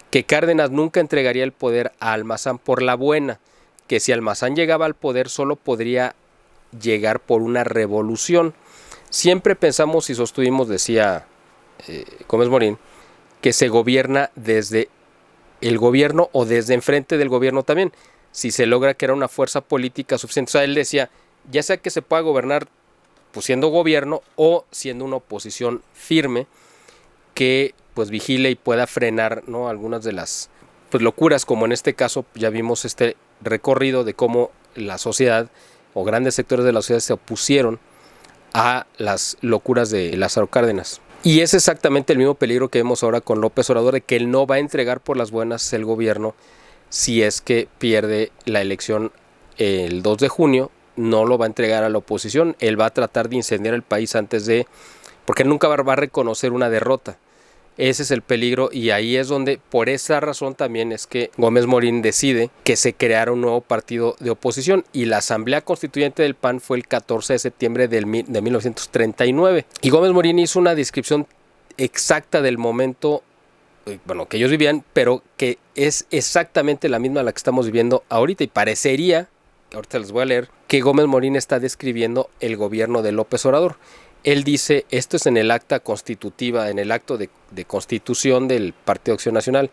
que Cárdenas nunca entregaría el poder a Almazán por la buena, que si Almazán llegaba al poder solo podría llegar por una revolución. Siempre pensamos y sostuvimos, decía Gómez Morín, que se gobierna desde el gobierno o desde enfrente del gobierno también, si se logra que era una fuerza política suficiente. O sea, él decía, ya sea que se pueda gobernar pues siendo gobierno o siendo una oposición firme que pues vigile y pueda frenar, ¿no?, algunas de las pues locuras, como en este caso ya vimos este recorrido de cómo la sociedad o grandes sectores de la sociedad se opusieron a las locuras de Lázaro Cárdenas. Y es exactamente el mismo peligro que vemos ahora con López Obrador, de que él no va a entregar por las buenas el gobierno si es que pierde la elección el 2 de junio, no lo va a entregar a la oposición, él va a tratar de incendiar el país antes de, porque él nunca va a reconocer una derrota. Ese es el peligro, y ahí es donde, por esa razón también es que Gómez Morín decide que se creara un nuevo partido de oposición, y la Asamblea Constituyente del PAN fue el 14 de septiembre de 1939. Y Gómez Morín hizo una descripción exacta del momento, bueno, que ellos vivían, pero que es exactamente la misma a la que estamos viviendo ahorita, y parecería, ahorita les voy a leer, que Gómez Morín está describiendo el gobierno de López Obrador. Él dice, esto es en el acta constitutiva, en el acto de constitución del Partido Acción Nacional.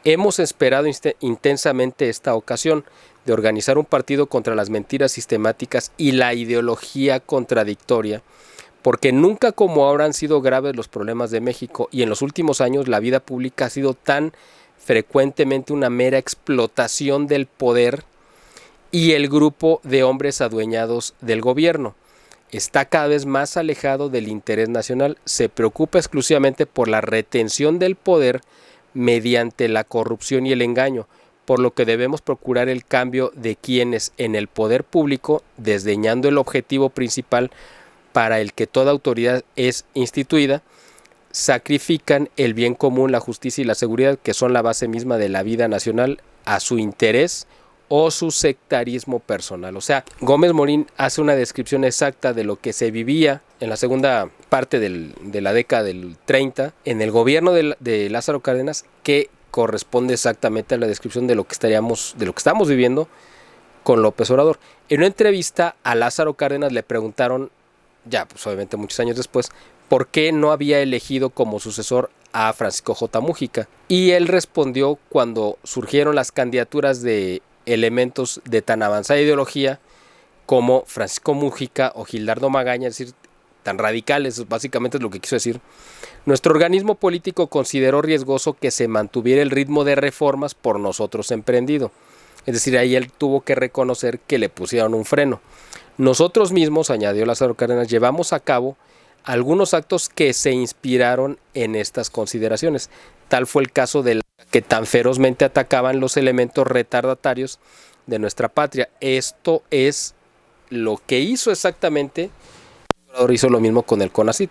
Hemos esperado intensamente esta ocasión de organizar un partido contra las mentiras sistemáticas y la ideología contradictoria, porque nunca como ahora han sido graves los problemas de México, y en los últimos años la vida pública ha sido tan frecuentemente una mera explotación del poder y el grupo de hombres adueñados del gobierno. Está cada vez más alejado del interés nacional, se preocupa exclusivamente por la retención del poder mediante la corrupción y el engaño, por lo que debemos procurar el cambio de quienes en el poder público, desdeñando el objetivo principal para el que toda autoridad es instituida, sacrifican el bien común, la justicia y la seguridad, que son la base misma de la vida nacional, a su interés o su sectarismo personal. O sea, Gómez Morín hace una descripción exacta de lo que se vivía en la segunda parte de la década del 30 en el gobierno de Lázaro Cárdenas, que corresponde exactamente a la descripción de lo que estamos viviendo con López Obrador. En una entrevista a Lázaro Cárdenas le preguntaron, ya pues obviamente muchos años después, por qué no había elegido como sucesor a Francisco J. Múgica. Y él respondió, cuando surgieron las candidaturas de elementos de tan avanzada ideología como Francisco Múgica o Gildardo Magaña, es decir, tan radicales, básicamente es lo que quiso decir, nuestro organismo político consideró riesgoso que se mantuviera el ritmo de reformas por nosotros emprendido. Es decir, ahí él tuvo que reconocer que le pusieron un freno. Nosotros mismos, añadió Lázaro Cárdenas, llevamos a cabo algunos actos que se inspiraron en estas consideraciones. Tal fue el caso de que tan ferozmente atacaban los elementos retardatarios de nuestra patria. Esto es lo que hizo exactamente, hizo lo mismo con el CONACYT.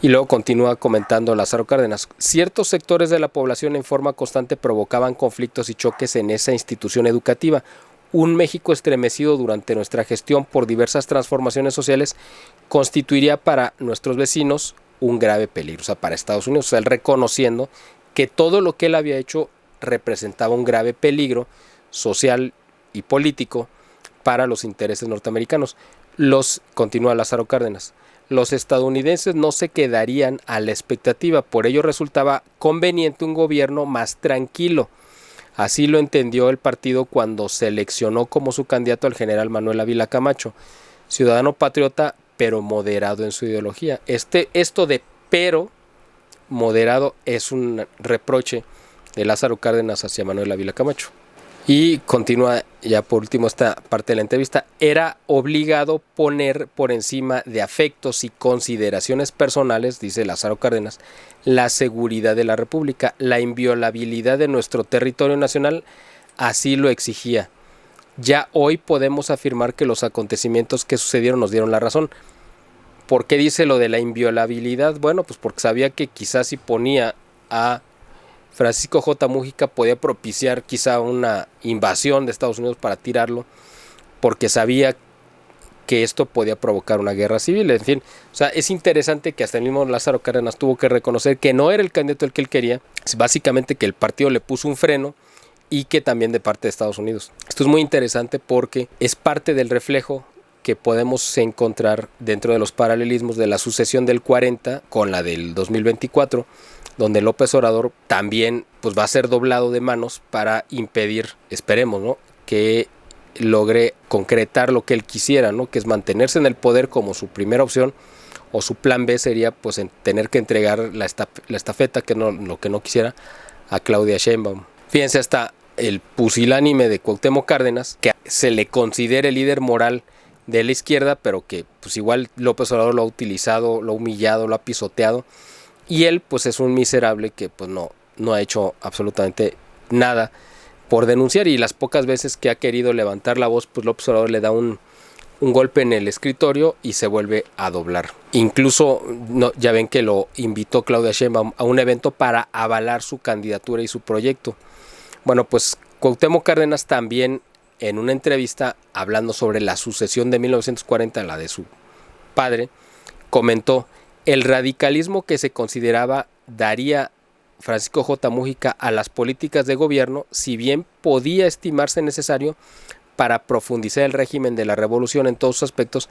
Y luego continúa comentando Lázaro Cárdenas: ciertos sectores de la población en forma constante provocaban conflictos y choques en esa institución educativa. Un México estremecido durante nuestra gestión por diversas transformaciones sociales constituiría para nuestros vecinos un grave peligro, o sea, para Estados Unidos. O sea, él reconociendo que todo lo que él había hecho representaba un grave peligro social y político para los intereses norteamericanos. Continúa Lázaro Cárdenas: los estadounidenses no se quedarían a la expectativa, por ello resultaba conveniente un gobierno más tranquilo. Así lo entendió el partido cuando seleccionó como su candidato al general Manuel Ávila Camacho, ciudadano patriota pero moderado en su ideología. Esto de pero moderado es un reproche de Lázaro Cárdenas hacia Manuel Ávila Camacho. Y continúa ya por último esta parte de la entrevista: era obligado poner por encima de afectos y consideraciones personales, dice Lázaro Cárdenas, la seguridad de la República, la inviolabilidad de nuestro territorio nacional, así lo exigía. Ya hoy podemos afirmar que los acontecimientos que sucedieron nos dieron la razón. ¿Por qué dice lo de la inviolabilidad? Bueno, pues porque sabía que quizás si ponía a Francisco J. Múgica podía propiciar quizá una invasión de Estados Unidos para tirarlo, porque sabía que esto podía provocar una guerra civil. En fin, o sea, es interesante que hasta el mismo Lázaro Cárdenas tuvo que reconocer que no era el candidato el que él quería, básicamente que el partido le puso un freno, y que también de parte de Estados Unidos. Esto es muy interesante porque es parte del reflejo que podemos encontrar dentro de los paralelismos de la sucesión del 40 con la del 2024, donde López Obrador también pues va a ser doblado de manos para impedir, esperemos, ¿no?, que logre concretar lo que él quisiera, ¿no?, que es mantenerse en el poder como su primera opción, o su plan B sería pues tener que entregar la estafeta, lo que no quisiera, a Claudia Sheinbaum. Fíjense, hasta el pusilánime de Cuauhtémoc Cárdenas, que se le considere líder moral de la izquierda, pero que pues igual López Obrador lo ha utilizado, lo ha humillado, lo ha pisoteado, y él pues es un miserable que pues no ha hecho absolutamente nada por denunciar, y las pocas veces que ha querido levantar la voz, pues López Obrador le da un golpe en el escritorio y se vuelve a doblar. Incluso ya ven que lo invitó Claudia Sheinbaum a un evento para avalar su candidatura y su proyecto. Bueno, pues Cuauhtémoc Cárdenas también, en una entrevista hablando sobre la sucesión de 1940, la de su padre, comentó: el radicalismo que se consideraba daría Francisco J. Múgica a las políticas de gobierno, si bien podía estimarse necesario para profundizar el régimen de la revolución en todos sus aspectos,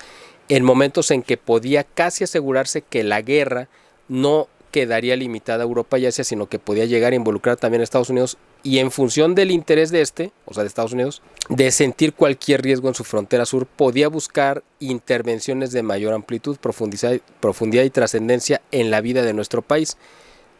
en momentos en que podía casi asegurarse que la guerra no quedaría limitada a Europa y Asia, sino que podía llegar a involucrar también a Estados Unidos, y en función del interés de o sea de Estados Unidos, de sentir cualquier riesgo en su frontera sur, podía buscar intervenciones de mayor amplitud, profundidad y trascendencia en la vida de nuestro país.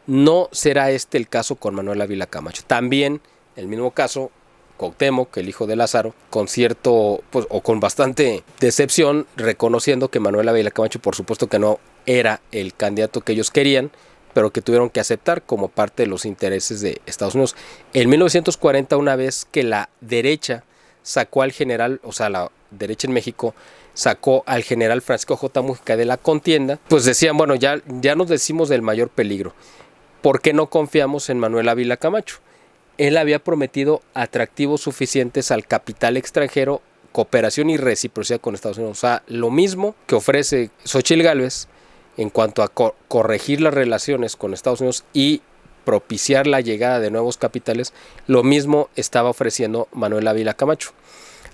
No será este el caso con Manuel Ávila Camacho. También, el mismo caso, Cuauhtémoc, el hijo de Lázaro, con cierto, pues, o con bastante decepción, reconociendo que Manuel Ávila Camacho, por supuesto que no era el candidato que ellos querían, pero que tuvieron que aceptar como parte de los intereses de Estados Unidos. En 1940, una vez que la derecha sacó al general, o sea, la derecha en México sacó al general Francisco J. Múgica de la contienda, pues decían, bueno, ya nos decimos del mayor peligro. ¿Por qué no confiamos en Manuel Ávila Camacho? Él había prometido atractivos suficientes al capital extranjero, cooperación y reciprocidad con Estados Unidos. O sea, lo mismo que ofrece Xóchitl Gálvez en cuanto a corregir las relaciones con Estados Unidos y propiciar la llegada de nuevos capitales, lo mismo estaba ofreciendo Manuel Ávila Camacho.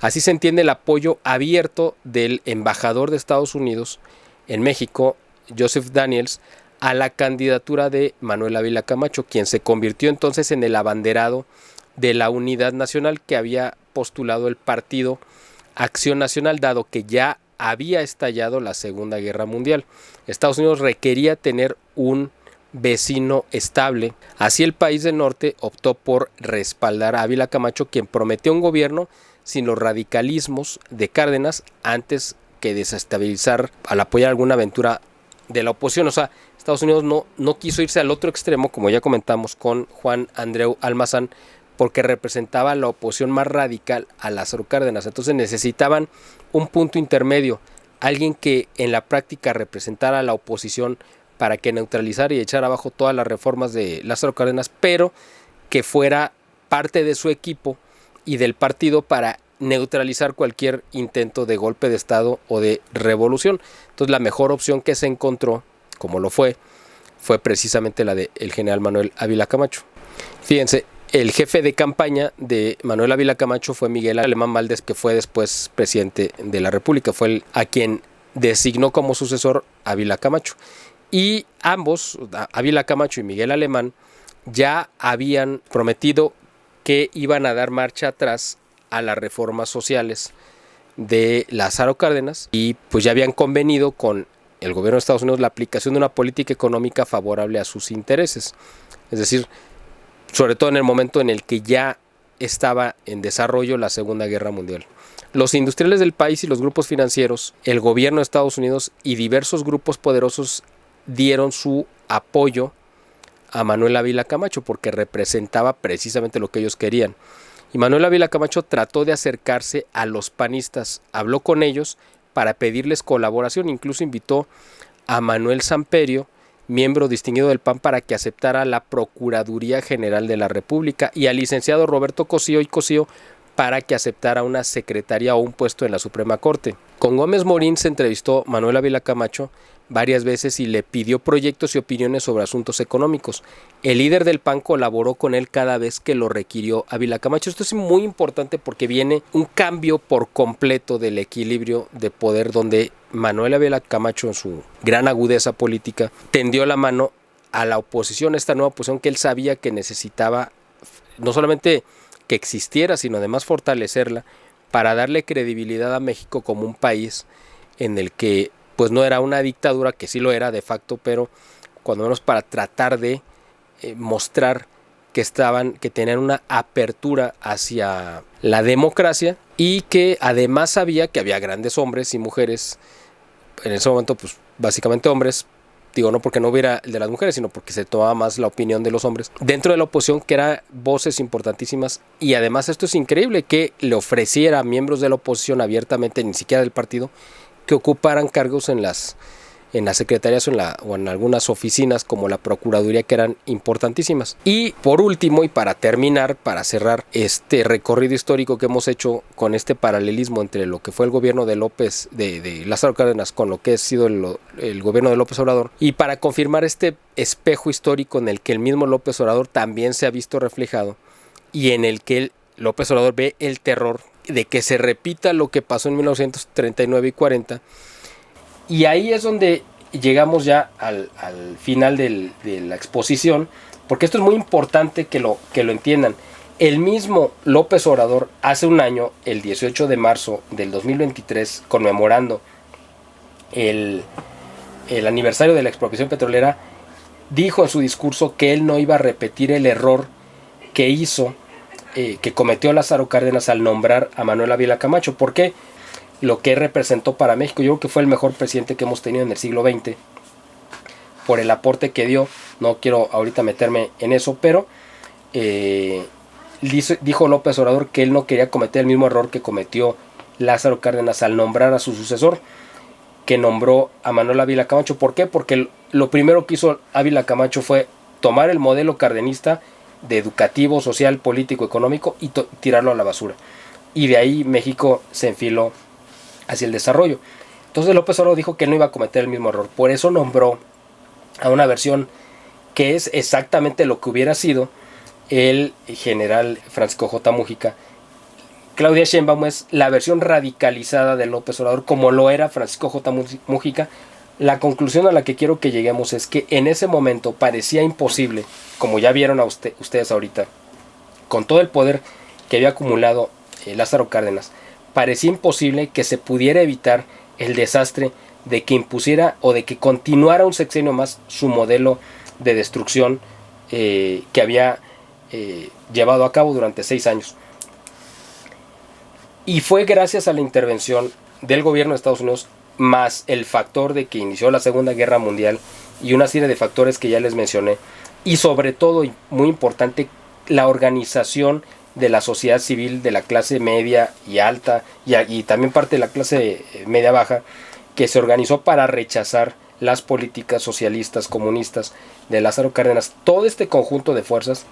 Así se entiende el apoyo abierto del embajador de Estados Unidos en México, Joseph Daniels, a la candidatura de Manuel Ávila Camacho, quien se convirtió entonces en el abanderado de la unidad nacional que había postulado el partido Acción Nacional, dado que ya había estallado la Segunda Guerra Mundial. Estados Unidos requería tener un vecino estable. Así el país del norte optó por respaldar a Ávila Camacho, quien prometió un gobierno sin los radicalismos de Cárdenas, antes que desestabilizar al apoyar alguna aventura de la oposición. O sea, Estados Unidos no quiso irse al otro extremo, como ya comentamos con Juan Andreu Almazán, porque representaba la oposición más radical a Lázaro Cárdenas. Entonces necesitaban un punto intermedio, alguien que en la práctica representara a la oposición para que neutralizara y echara abajo todas las reformas de Lázaro Cárdenas, pero que fuera parte de su equipo y del partido para neutralizar cualquier intento de golpe de Estado o de revolución. Entonces la mejor opción que se encontró, como lo fue precisamente la del general Manuel Ávila Camacho. Fíjense, el jefe de campaña de Manuel Ávila Camacho fue Miguel Alemán Valdés, que fue después presidente de la República, fue el a quien designó como sucesor Ávila Camacho. Y ambos, Ávila Camacho y Miguel Alemán, ya habían prometido que iban a dar marcha atrás a las reformas sociales de Lázaro Cárdenas y pues ya habían convenido con el gobierno de Estados Unidos la aplicación de una política económica favorable a sus intereses. Es decir, sobre todo en el momento en el que ya estaba en desarrollo la Segunda Guerra Mundial. Los industriales del país y los grupos financieros, el gobierno de Estados Unidos y diversos grupos poderosos dieron su apoyo a Manuel Ávila Camacho porque representaba precisamente lo que ellos querían. Y Manuel Ávila Camacho trató de acercarse a los panistas, habló con ellos para pedirles colaboración, incluso invitó a Manuel Samperio, miembro distinguido del PAN, para que aceptara la Procuraduría General de la República, y al licenciado Roberto Cosío y Cosío para que aceptara una secretaría o un puesto en la Suprema Corte. Con Gómez Morín se entrevistó Manuel Ávila Camacho varias veces y le pidió proyectos y opiniones sobre asuntos económicos. El líder del PAN colaboró con él cada vez que lo requirió Ávila Camacho. Esto es muy importante porque viene un cambio por completo del equilibrio de poder, donde Manuel Ávila Camacho, en su gran agudeza política, tendió la mano a la oposición, esta nueva oposición que él sabía que necesitaba no solamente que existiera, sino además fortalecerla para darle credibilidad a México como un país en el que pues no era una dictadura, que sí lo era de facto, pero cuando menos para tratar de mostrar que tenían una apertura hacia la democracia, y que además sabía que había grandes hombres y mujeres, en ese momento pues básicamente hombres, digo no porque no hubiera el de las mujeres, sino porque se tomaba más la opinión de los hombres, dentro de la oposición, que eran voces importantísimas. Y además esto es increíble, que le ofreciera a miembros de la oposición abiertamente, ni siquiera del partido, que ocuparan cargos en las secretarías o en algunas oficinas como la Procuraduría, que eran importantísimas. Y por último, y para terminar, para cerrar este recorrido histórico que hemos hecho con este paralelismo entre lo que fue el gobierno de de Lázaro Cárdenas con lo que ha sido el gobierno de López Obrador, y para confirmar este espejo histórico en el que el mismo López Obrador también se ha visto reflejado, y en el que López Obrador ve el terror de que se repita lo que pasó en 1939 y 40. Y ahí es donde llegamos ya al final de la exposición, porque esto es muy importante que lo entiendan. El mismo López Obrador, hace un año, el 18 de marzo del 2023, conmemorando el aniversario de la expropiación petrolera, dijo en su discurso que él no iba a repetir el error que cometió Lázaro Cárdenas al nombrar a Manuel Ávila Camacho. ¿Por qué? Lo que representó para México, yo creo que fue el mejor presidente que hemos tenido en el siglo XX, por el aporte que dio. No quiero ahorita meterme en eso, pero dijo López Obrador que él no quería cometer el mismo error que cometió Lázaro Cárdenas al nombrar a su sucesor, que nombró a Manuel Ávila Camacho. ¿Por qué? Porque lo primero que hizo Ávila Camacho fue tomar el modelo cardenista de educativo, social, político, económico y tirarlo a la basura. Y de ahí México se enfiló hacia el desarrollo. Entonces López Obrador dijo que no iba a cometer el mismo error. Por eso nombró a una versión que es exactamente lo que hubiera sido el general Francisco J. Mújica. Claudia Sheinbaum es la versión radicalizada de López Obrador, como lo era Francisco J. Mújica. La conclusión a la que quiero que lleguemos es que en ese momento parecía imposible, como ya vieron ustedes ahorita, con todo el poder que había acumulado Lázaro Cárdenas, parecía imposible que se pudiera evitar el desastre de que impusiera o de que continuara un sexenio más su modelo de destrucción que había llevado a cabo durante 6 años. Y fue gracias a la intervención del gobierno de Estados Unidos, más el factor de que inició la Segunda Guerra Mundial y una serie de factores que ya les mencioné, y sobre todo, y muy importante, la organización de la sociedad civil, de la clase media y alta, y también parte de la clase media baja, que se organizó para rechazar las políticas socialistas, comunistas de Lázaro Cárdenas. Todo este conjunto de fuerzas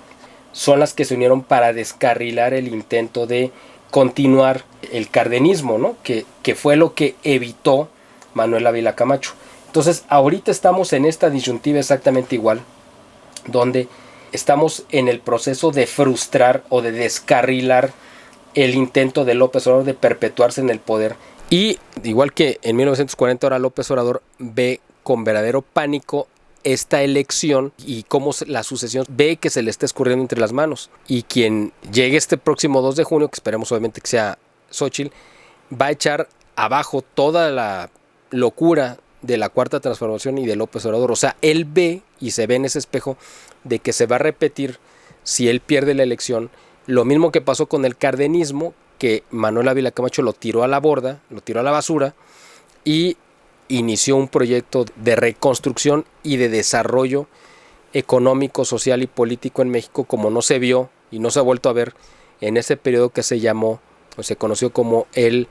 son las que se unieron para descarrilar el intento de continuar el cardenismo, ¿no? que fue lo que evitó Manuel Ávila Camacho. Entonces, ahorita estamos en esta disyuntiva exactamente igual, donde estamos en el proceso de frustrar o de descarrilar el intento de López Obrador de perpetuarse en el poder. Y igual que en 1940, ahora López Obrador ve con verdadero pánico esta elección y cómo la sucesión ve que se le está escurriendo entre las manos. Y quien llegue este próximo 2 de junio, que esperemos obviamente que sea Xóchitl, va a echar abajo toda la locura de la Cuarta Transformación y de López Obrador. O sea, él ve y se ve en ese espejo de que se va a repetir, si él pierde la elección, lo mismo que pasó con el cardenismo, que Manuel Ávila Camacho lo tiró a la borda, lo tiró a la basura y inició un proyecto de reconstrucción y de desarrollo económico, social y político en México como no se vio y no se ha vuelto a ver en ese periodo que se llamó o se conoció como el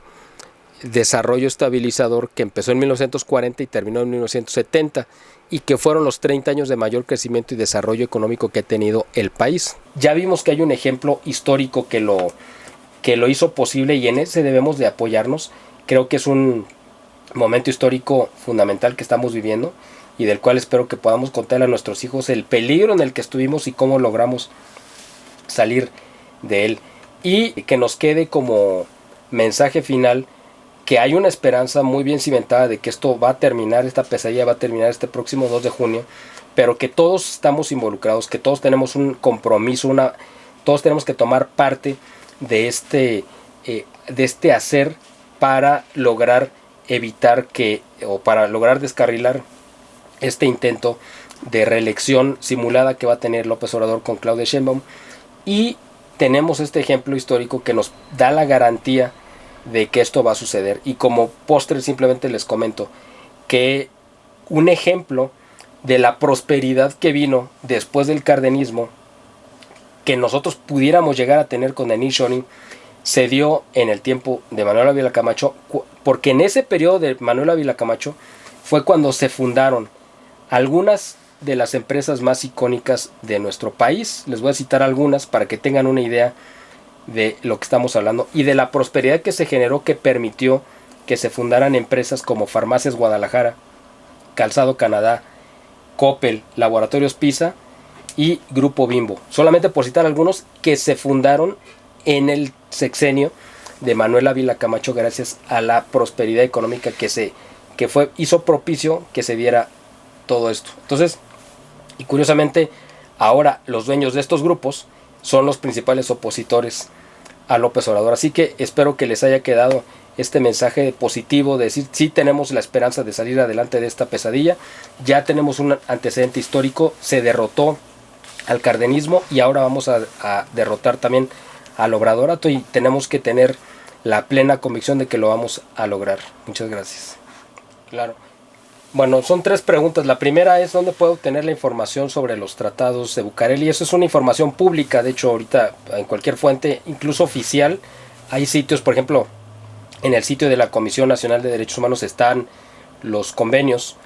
desarrollo estabilizador, que empezó en 1940 y terminó en 1970, y que fueron los 30 años de mayor crecimiento y desarrollo económico que ha tenido el país. Ya vimos que hay un ejemplo histórico que lo hizo posible y en ese debemos de apoyarnos. Creo que es un momento histórico fundamental que estamos viviendo y del cual espero que podamos contarle a nuestros hijos el peligro en el que estuvimos y cómo logramos salir de él. Y que nos quede como mensaje final que hay una esperanza muy bien cimentada de que esto va a terminar, esta pesadilla va a terminar este próximo 2 de junio, pero que todos estamos involucrados, que todos tenemos un compromiso, todos tenemos que tomar parte de este hacer para lograr evitar para lograr descarrilar este intento de reelección simulada que va a tener López Obrador con Claudia Sheinbaum. Y tenemos este ejemplo histórico que nos da la garantía de que esto va a suceder. Y como postre simplemente les comento que un ejemplo de la prosperidad que vino después del cardenismo, que nosotros pudiéramos llegar a tener con el nearshoring, se dio en el tiempo de Manuel Ávila Camacho, porque en ese periodo de Manuel Ávila Camacho fue cuando se fundaron algunas de las empresas más icónicas de nuestro país. Les voy a citar algunas para que tengan una idea de lo que estamos hablando y de la prosperidad que se generó, que permitió que se fundaran empresas como Farmacias Guadalajara, Calzado Canadá, Coppel, Laboratorios PISA y Grupo Bimbo. Solamente por citar algunos que se fundaron en el sexenio de Manuel Ávila Camacho gracias a la prosperidad económica hizo propicio que se diera todo esto. Entonces, y curiosamente, ahora los dueños de estos grupos son los principales opositores a López Obrador. Así que espero que les haya quedado este mensaje positivo de decir, sí tenemos la esperanza de salir adelante de esta pesadilla, ya tenemos un antecedente histórico, se derrotó al cardenismo y ahora vamos a derrotar también al obradorato y tenemos que tener la plena convicción de que lo vamos a lograr. Muchas gracias. Claro. Bueno, son 3 preguntas. La primera es ¿dónde puedo obtener la información sobre los tratados de Bucareli? Eso es una información pública. De hecho, ahorita en cualquier fuente, incluso oficial, hay sitios, por ejemplo, en el sitio de la Comisión Nacional de Derechos Humanos están los convenios,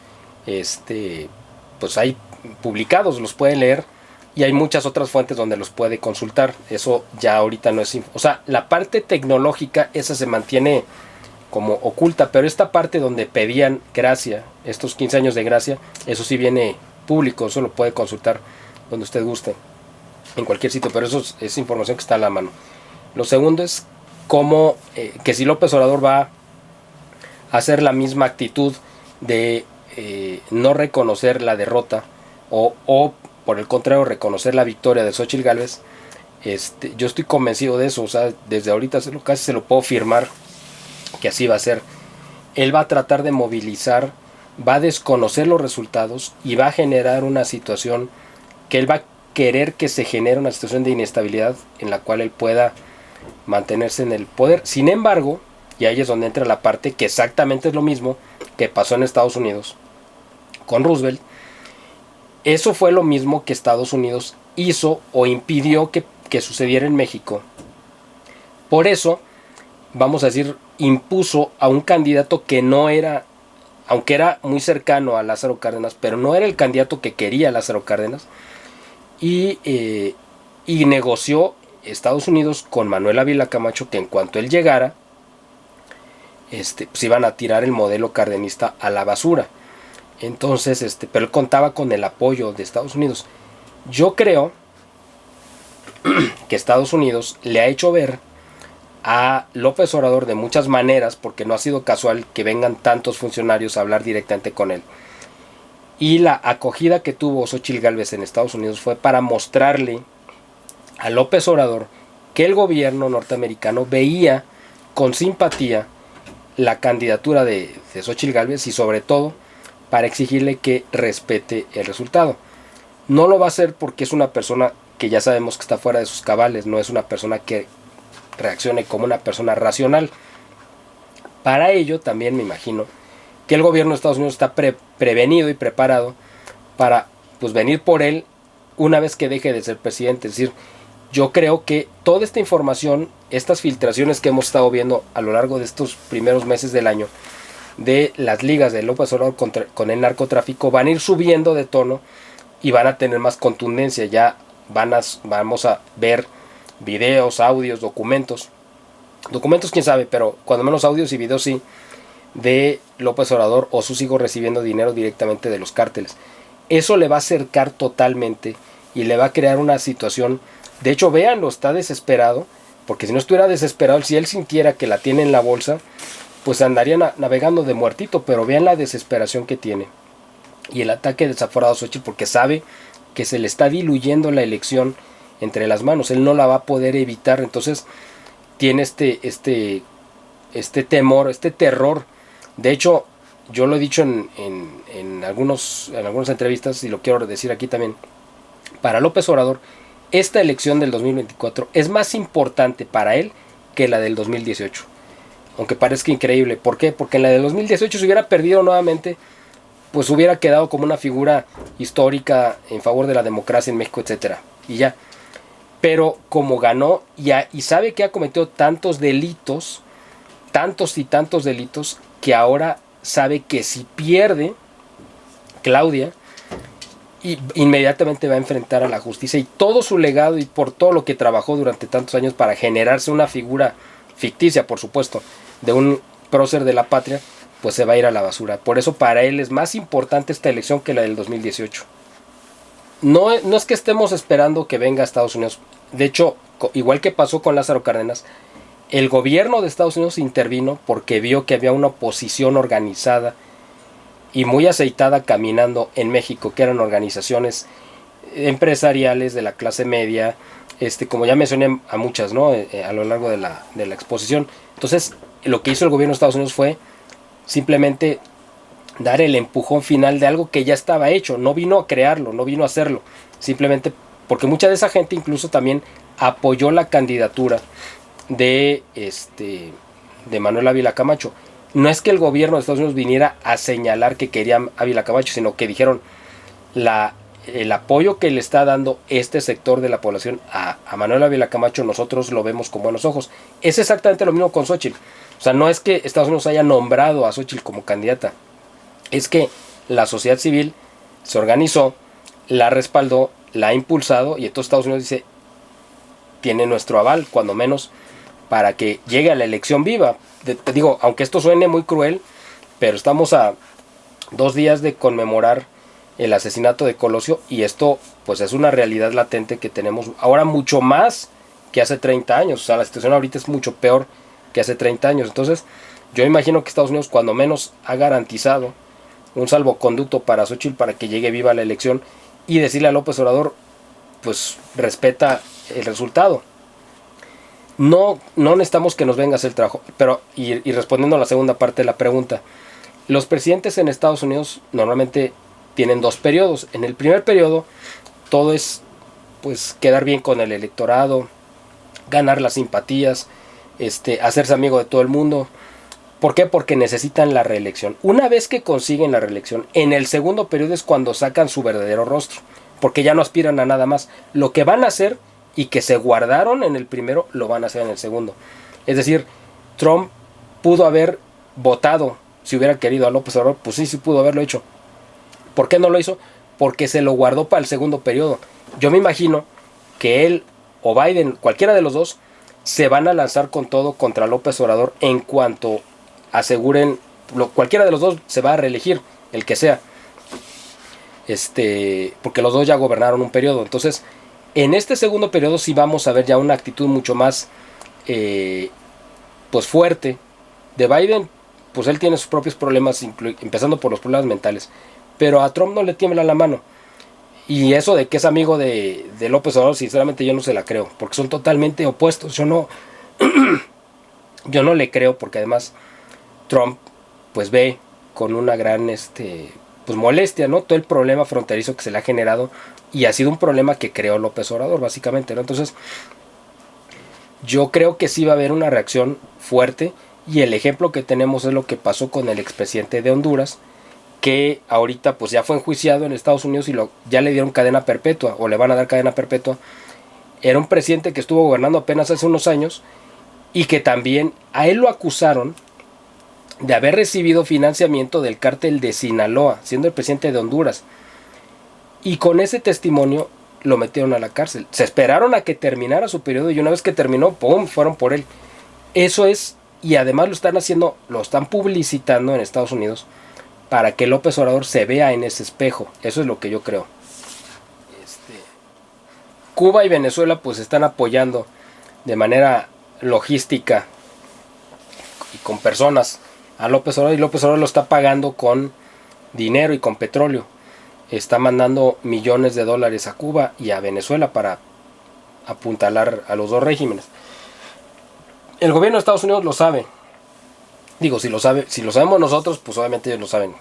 pues ahí publicados, los pueden leer. Y hay muchas otras fuentes donde los puede consultar. Eso ya ahorita no es... O sea, la parte tecnológica, esa se mantiene como oculta, pero esta parte donde pedían gracia, estos 15 años de gracia, eso sí viene público, eso lo puede consultar donde usted guste, en cualquier sitio, pero eso es información que está a la mano. Lo segundo es cómo, que si López Obrador va a hacer la misma actitud de no reconocer la derrota o por el contrario reconocer la victoria de Xóchitl Gálvez. Yo estoy convencido de eso, o sea, desde ahorita casi se lo puedo firmar que así va a ser. Él va a tratar de movilizar, va a desconocer los resultados y va a generar una situación que él va a querer que se genere, una situación de inestabilidad en la cual él pueda mantenerse en el poder. Sin embargo, y ahí es donde entra la parte que exactamente es lo mismo que pasó en Estados Unidos con Roosevelt, Eso fue lo mismo que Estados Unidos hizo o impidió que sucediera en México. Por eso, vamos a decir, impuso a un candidato que no era, aunque era muy cercano a Lázaro Cárdenas, pero no era el candidato que quería Lázaro Cárdenas, y negoció Estados Unidos con Manuel Ávila Camacho que en cuanto él llegara, pues iban a tirar el modelo cardenista a la basura. Entonces, pero él contaba con el apoyo de Estados Unidos. Yo creo que Estados Unidos le ha hecho ver a López Obrador de muchas maneras, porque no ha sido casual que vengan tantos funcionarios a hablar directamente con él. Y la acogida que tuvo Xóchitl Gálvez en Estados Unidos fue para mostrarle a López Obrador que el gobierno norteamericano veía con simpatía la candidatura de Xóchitl Gálvez y sobre todo para exigirle que respete el resultado. No lo va a hacer porque es una persona que ya sabemos que está fuera de sus cabales, no es una persona que reaccione como una persona racional. Para ello también me imagino que el gobierno de Estados Unidos está prevenido y preparado para pues venir por él una vez que deje de ser presidente. Es decir, yo creo que toda esta información, estas filtraciones que hemos estado viendo a lo largo de estos primeros meses del año, de las ligas de López Obrador con el narcotráfico, van a ir subiendo de tono y van a tener más contundencia. Ya vamos a ver videos, audios, documentos quién sabe, pero cuando menos audios y videos sí, de López Obrador o sus hijos recibiendo dinero directamente de los cárteles. Eso le va a acercar totalmente y le va a crear una situación. De hecho, véanlo, está desesperado, porque si no estuviera desesperado, si él sintiera que la tiene en la bolsa, pues andaría navegando de muertito. Pero vean la desesperación que tiene y el ataque desaforado a Xochitl, porque sabe que se le está diluyendo la elección entre las manos. Él no la va a poder evitar. Entonces tiene este temor, este terror. De hecho, yo lo he dicho en algunas entrevistas y lo quiero decir aquí también. Para López Obrador, esta elección del 2024 es más importante para él que la del 2018. Aunque parezca increíble. ¿Por qué? Porque en la del 2018 se hubiera perdido nuevamente, pues hubiera quedado como una figura histórica en favor de la democracia en México, etcétera. Y ya. Pero como ganó y sabe que ha cometido tantos delitos, tantos y tantos delitos, que ahora sabe que si pierde Claudia, inmediatamente va a enfrentar a la justicia y todo su legado y por todo lo que trabajó durante tantos años para generarse una figura ficticia, por supuesto, de un prócer de la patria, pues se va a ir a la basura. Por eso para él es más importante esta elección que la del 2018. No es que estemos esperando que venga a Estados Unidos. De hecho, igual que pasó con Lázaro Cárdenas, el gobierno de Estados Unidos intervino porque vio que había una oposición organizada y muy aceitada caminando en México, que eran organizaciones empresariales de la clase media, como ya mencioné a muchas, ¿no? A lo largo de la exposición. Entonces, lo que hizo el gobierno de Estados Unidos fue simplemente dar el empujón final de algo que ya estaba hecho. No vino a crearlo, no vino a hacerlo. Simplemente porque mucha de esa gente incluso también apoyó la candidatura de Manuel Ávila Camacho. No es que el gobierno de Estados Unidos viniera a señalar que querían Ávila Camacho, sino que dijeron el apoyo que le está dando este sector de la población a Manuel Ávila Camacho, nosotros lo vemos con buenos ojos. Es exactamente lo mismo con Xóchitl. O sea, no es que Estados Unidos haya nombrado a Xóchitl como candidata, es que la sociedad civil se organizó, la respaldó, la ha impulsado y entonces Estados Unidos dice, tiene nuestro aval, cuando menos, para que llegue a la elección viva. Te digo, aunque esto suene muy cruel, pero estamos a 2 días de conmemorar el asesinato de Colosio y esto pues es una realidad latente que tenemos ahora mucho más que hace 30 años. O sea, la situación ahorita es mucho peor que hace 30 años. Entonces, yo imagino que Estados Unidos cuando menos ha garantizado un salvoconducto para Xóchitl para que llegue viva la elección y decirle a López Obrador, pues respeta el resultado. No necesitamos que nos venga a hacer el trabajo. Pero, y respondiendo a la segunda parte de la pregunta, los presidentes en Estados Unidos normalmente tienen 2 periodos. En el primer periodo todo es pues quedar bien con el electorado, ganar las simpatías, hacerse amigo de todo el mundo. ¿Por qué? Porque necesitan la reelección. Una vez que consiguen la reelección, en el segundo periodo es cuando sacan su verdadero rostro, porque ya no aspiran a nada más. Lo que van a hacer y que se guardaron en el primero, lo van a hacer en el segundo. Es decir, Trump pudo haber votado, si hubiera querido, a López Obrador, pues sí pudo haberlo hecho. ¿Por qué no lo hizo? Porque se lo guardó para el segundo periodo. Yo me imagino que él o Biden, cualquiera de los dos, se van a lanzar con todo contra López Obrador en cuanto aseguren, cualquiera de los dos se va a reelegir, el que sea, porque los dos ya gobernaron un periodo. Entonces, en este segundo periodo sí vamos a ver ya una actitud mucho más pues fuerte de Biden. Pues él tiene sus propios problemas, empezando por los problemas mentales, pero a Trump no le tiembla la mano. Y eso de que es amigo de López Obrador, sinceramente yo no se la creo, porque son totalmente opuestos. Yo no le creo, porque además Trump pues ve con una gran pues molestia, ¿no?, todo el problema fronterizo que se le ha generado, y ha sido un problema que creó López Obrador básicamente, ¿no? Entonces yo creo que sí va a haber una reacción fuerte, y el ejemplo que tenemos es lo que pasó con el expresidente de Honduras, que ahorita pues ya fue enjuiciado en Estados Unidos y ya le dieron cadena perpetua, o le van a dar cadena perpetua. Era un presidente que estuvo gobernando apenas hace unos años, y que también a él lo acusaron de haber recibido financiamiento del cártel de Sinaloa, siendo el presidente de Honduras. Y con ese testimonio lo metieron a la cárcel. Se esperaron a que terminara su periodo, y una vez que terminó, ¡pum!, fueron por él. Eso es, y además lo están haciendo, lo están publicitando en Estados Unidos, para que López Obrador se vea en ese espejo. Eso es lo que yo creo. Cuba y Venezuela pues están apoyando de manera logística y con personas a López Obrador, y López Obrador lo está pagando con dinero y con petróleo. Está mandando millones de dólares a Cuba y a Venezuela para apuntalar a los dos regímenes. El gobierno de Estados Unidos lo sabe. Digo, si lo sabemos nosotros, pues obviamente ellos lo saben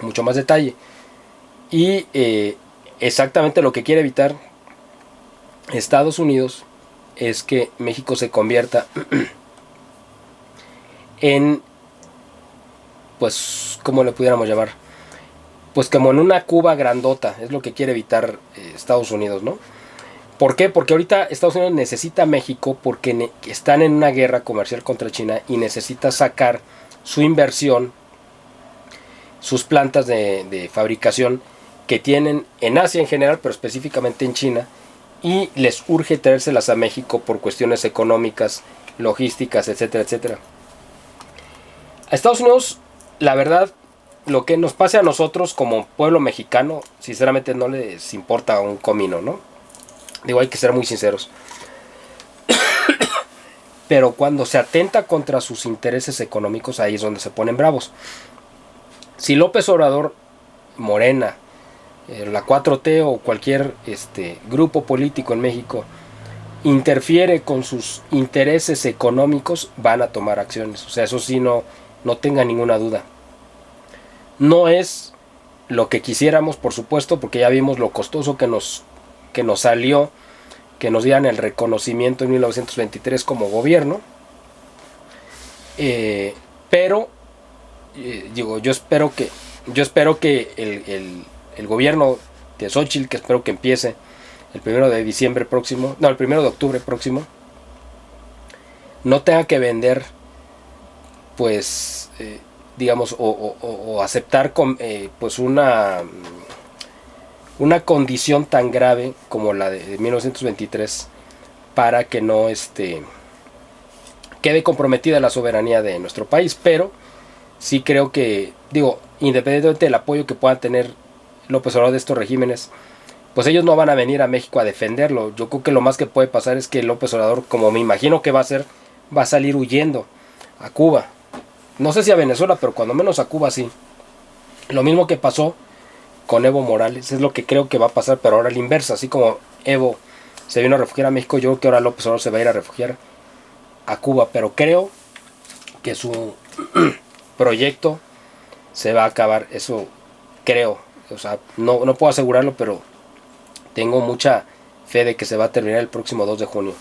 mucho más detalle. Y exactamente lo que quiere evitar Estados Unidos es que México se convierta en, pues, ¿cómo le pudiéramos llamar? Pues como en una Cuba grandota. Es lo que quiere evitar Estados Unidos, ¿no? ¿Por qué? Porque ahorita Estados Unidos necesita a México, porque están en una guerra comercial contra China, y necesita sacar su inversión, sus plantas de fabricación que tienen en Asia en general, pero específicamente en China, y les urge traérselas a México por cuestiones económicas, logísticas, etcétera, etcétera. A Estados Unidos, la verdad, lo que nos pase a nosotros como pueblo mexicano, sinceramente no les importa un comino, ¿no? Digo, hay que ser muy sinceros. Pero cuando se atenta contra sus intereses económicos, ahí es donde se ponen bravos. Si López Obrador, Morena, la 4T o cualquier grupo político en México interfiere con sus intereses económicos, van a tomar acciones. O sea, eso sí, no tenga ninguna duda. No es lo que quisiéramos, por supuesto, porque ya vimos lo costoso que nos salió que nos dieran el reconocimiento en 1923 como gobierno, pero digo, yo espero que el gobierno de Xochitl, que espero que empiece el 1 de diciembre próximo, no, el 1 de octubre próximo, no tenga que vender, pues, digamos, o aceptar pues una condición tan grave como la de 1923, para que no quede comprometida la soberanía de nuestro país. Pero sí creo que, digo, independientemente del apoyo que puedan tener López Obrador de estos regímenes, pues ellos no van a venir a México a defenderlo. Yo creo que lo más que puede pasar es que López Obrador, como me imagino que va a hacer, va a salir huyendo a Cuba. No sé si a Venezuela, pero cuando menos a Cuba sí. Lo mismo que pasó con Evo Morales, es lo que creo que va a pasar, pero ahora a la inversa. Así como Evo se vino a refugiar a México, yo creo que ahora López Obrador se va a ir a refugiar a Cuba, pero creo que su proyecto se va a acabar, eso creo. O sea, no puedo asegurarlo, pero tengo mucha fe de que se va a terminar el próximo 2 de junio.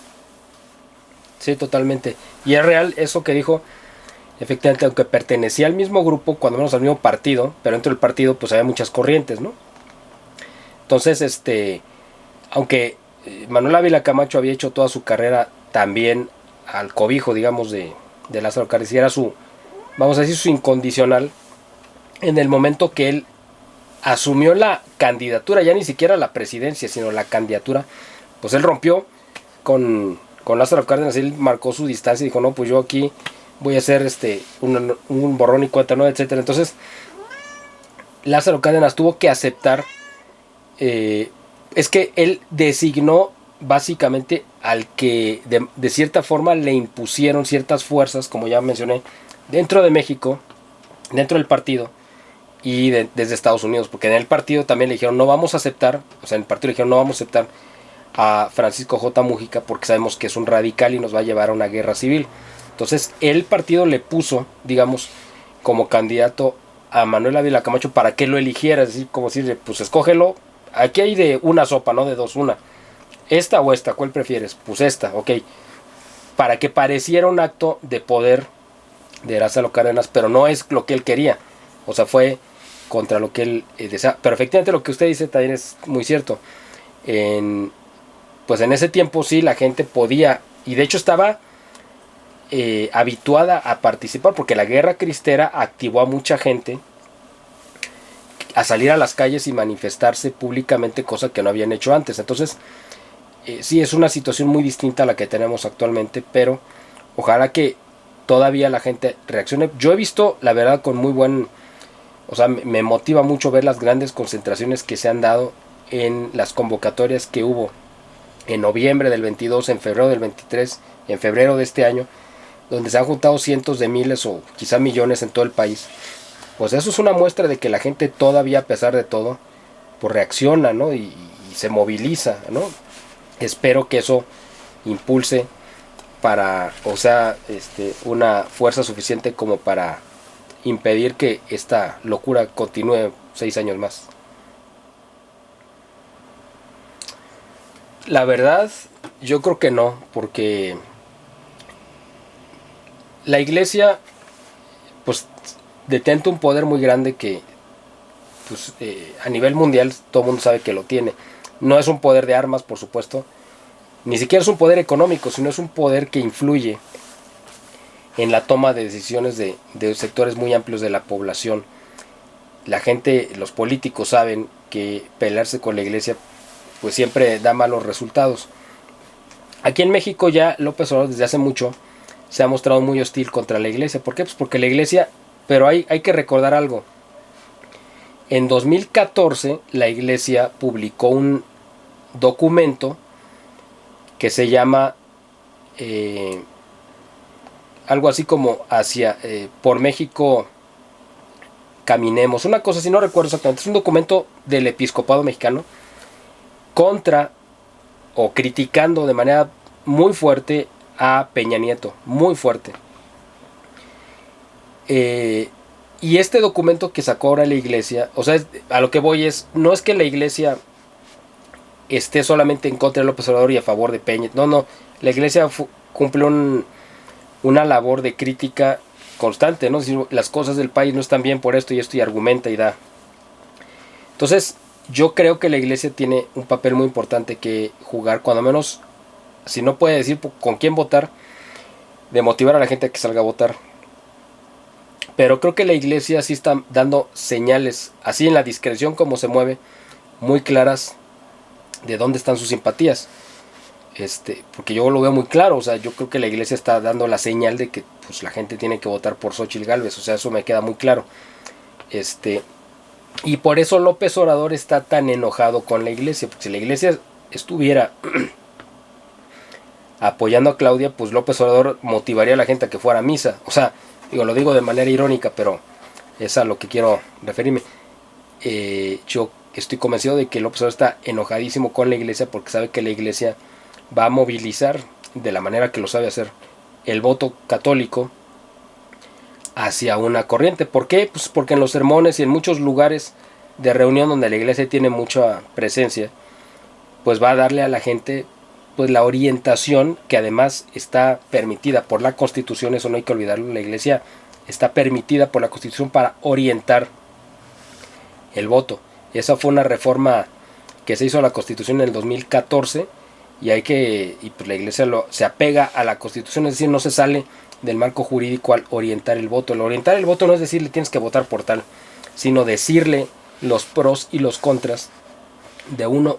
Sí, totalmente. Y es real eso que dijo efectivamente, aunque pertenecía al mismo grupo, cuando menos al mismo partido, pero dentro del partido pues había muchas corrientes, ¿no? Entonces, aunque Manuel Ávila Camacho había hecho toda su carrera también al cobijo, digamos, de Lázaro Cárdenas, y era su, vamos a decir, su incondicional, en el momento que él asumió la candidatura, ya ni siquiera la presidencia, sino la candidatura, pues él rompió con Lázaro Cárdenas, él marcó su distancia y dijo, no, pues yo aquí voy a hacer un borrón y cuenta nueva, etcétera. Entonces, Lázaro Cárdenas tuvo que aceptar, es que él designó básicamente al que de cierta forma le impusieron ciertas fuerzas, como ya mencioné, dentro de México, dentro del partido, y desde Estados Unidos, porque en el partido también le dijeron no vamos a aceptar, o sea, en el partido le dijeron no vamos a aceptar a Francisco J. Mújica porque sabemos que es un radical y nos va a llevar a una guerra civil. Entonces el partido le puso, digamos, como candidato a Manuel Ávila Camacho para que lo eligiera, es decir, como decirle, pues escógelo, aquí hay de una sopa, no de dos, una, esta o esta, ¿cuál prefieres? Pues esta, ok, para que pareciera un acto de poder de Lázaro Cárdenas, pero no es lo que él quería, o sea, fue contra lo que él desea. Pero efectivamente lo que usted dice también es muy cierto. Pues en ese tiempo sí la gente podía, y de hecho estaba habituada a participar, porque la guerra cristera activó a mucha gente a salir a las calles y manifestarse públicamente, cosa que no habían hecho antes. Entonces sí es una situación muy distinta a la que tenemos actualmente, pero ojalá que todavía la gente reaccione. Yo he visto, la verdad, con muy buen... O sea, me motiva mucho ver las grandes concentraciones que se han dado en las convocatorias que hubo en noviembre del 22, en febrero del 23, en febrero de este año, donde se han juntado cientos de miles o quizá millones en todo el país. Pues eso es una muestra de que la gente todavía, a pesar de todo, pues reacciona, ¿no? Y se moviliza, ¿no? Espero que eso impulse para, o sea, una fuerza suficiente como para impedir que esta locura continúe 6 años más. La verdad, yo creo que no, porque la iglesia, pues, detenta un poder muy grande que, pues, a nivel mundial todo el mundo sabe que lo tiene. No es un poder de armas, por supuesto, ni siquiera es un poder económico, sino es un poder que influye en la toma de decisiones de sectores muy amplios de la población. La gente, los políticos saben que pelearse con la iglesia pues siempre da malos resultados. Aquí en México ya López Obrador desde hace mucho se ha mostrado muy hostil contra la iglesia. ¿Por qué? Pues porque la iglesia, pero hay que recordar algo. En 2014 la iglesia publicó un documento que se llama algo así como hacia por México caminemos, una cosa así, no recuerdo exactamente, es un documento del episcopado mexicano contra o criticando de manera muy fuerte a Peña Nieto, muy fuerte. Y este documento que sacó ahora la iglesia, o sea, a lo que voy es, no es que la iglesia esté solamente en contra de López Obrador y a favor de Peña, no, la iglesia cumple una labor de crítica constante, ¿no? Si las cosas del país no están bien por esto y argumenta y da. Entonces, yo creo que la iglesia tiene un papel muy importante que jugar, cuando menos, si no puede decir con quién votar, de motivar a la gente a que salga a votar. Pero creo que la iglesia sí está dando señales, así en la discreción como se mueve, muy claras de dónde están sus simpatías. Porque yo lo veo muy claro, o sea, yo creo que la iglesia está dando la señal de que pues la gente tiene que votar por Xóchitl Gálvez, o sea, eso me queda muy claro. Y por eso López Obrador está tan enojado con la iglesia, porque si la iglesia estuviera apoyando a Claudia, pues López Obrador motivaría a la gente a que fuera a misa. O sea, lo digo de manera irónica, pero es a lo que quiero referirme. Yo estoy convencido de que López Obrador está enojadísimo con la iglesia porque sabe que la iglesia va a movilizar, de la manera que lo sabe hacer, el voto católico hacia una corriente. ¿Por qué? Pues porque en los sermones y en muchos lugares de reunión donde la iglesia tiene mucha presencia, pues va a darle a la gente pues la orientación que además está permitida por la Constitución. Eso no hay que olvidarlo. La iglesia está permitida por la Constitución para orientar el voto. Esa fue una reforma que se hizo a la Constitución en el 2014 y pues la Iglesia se apega a la Constitución, es decir, no se sale del marco jurídico al orientar el voto. El orientar el voto no es decirle tienes que votar por tal, sino decirle los pros y los contras de uno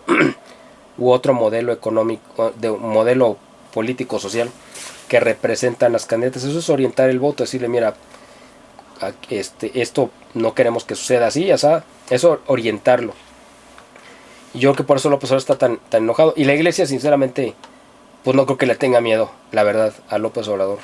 u otro modelo económico, de un modelo político social que representan las candidatas. Eso es orientar el voto, decirle mira, esto no queremos que suceda así, ya sabes, eso orientarlo. Y yo creo que por eso López Obrador está tan enojado. Y la Iglesia, sinceramente, pues no creo que le tenga miedo, la verdad, a López Obrador.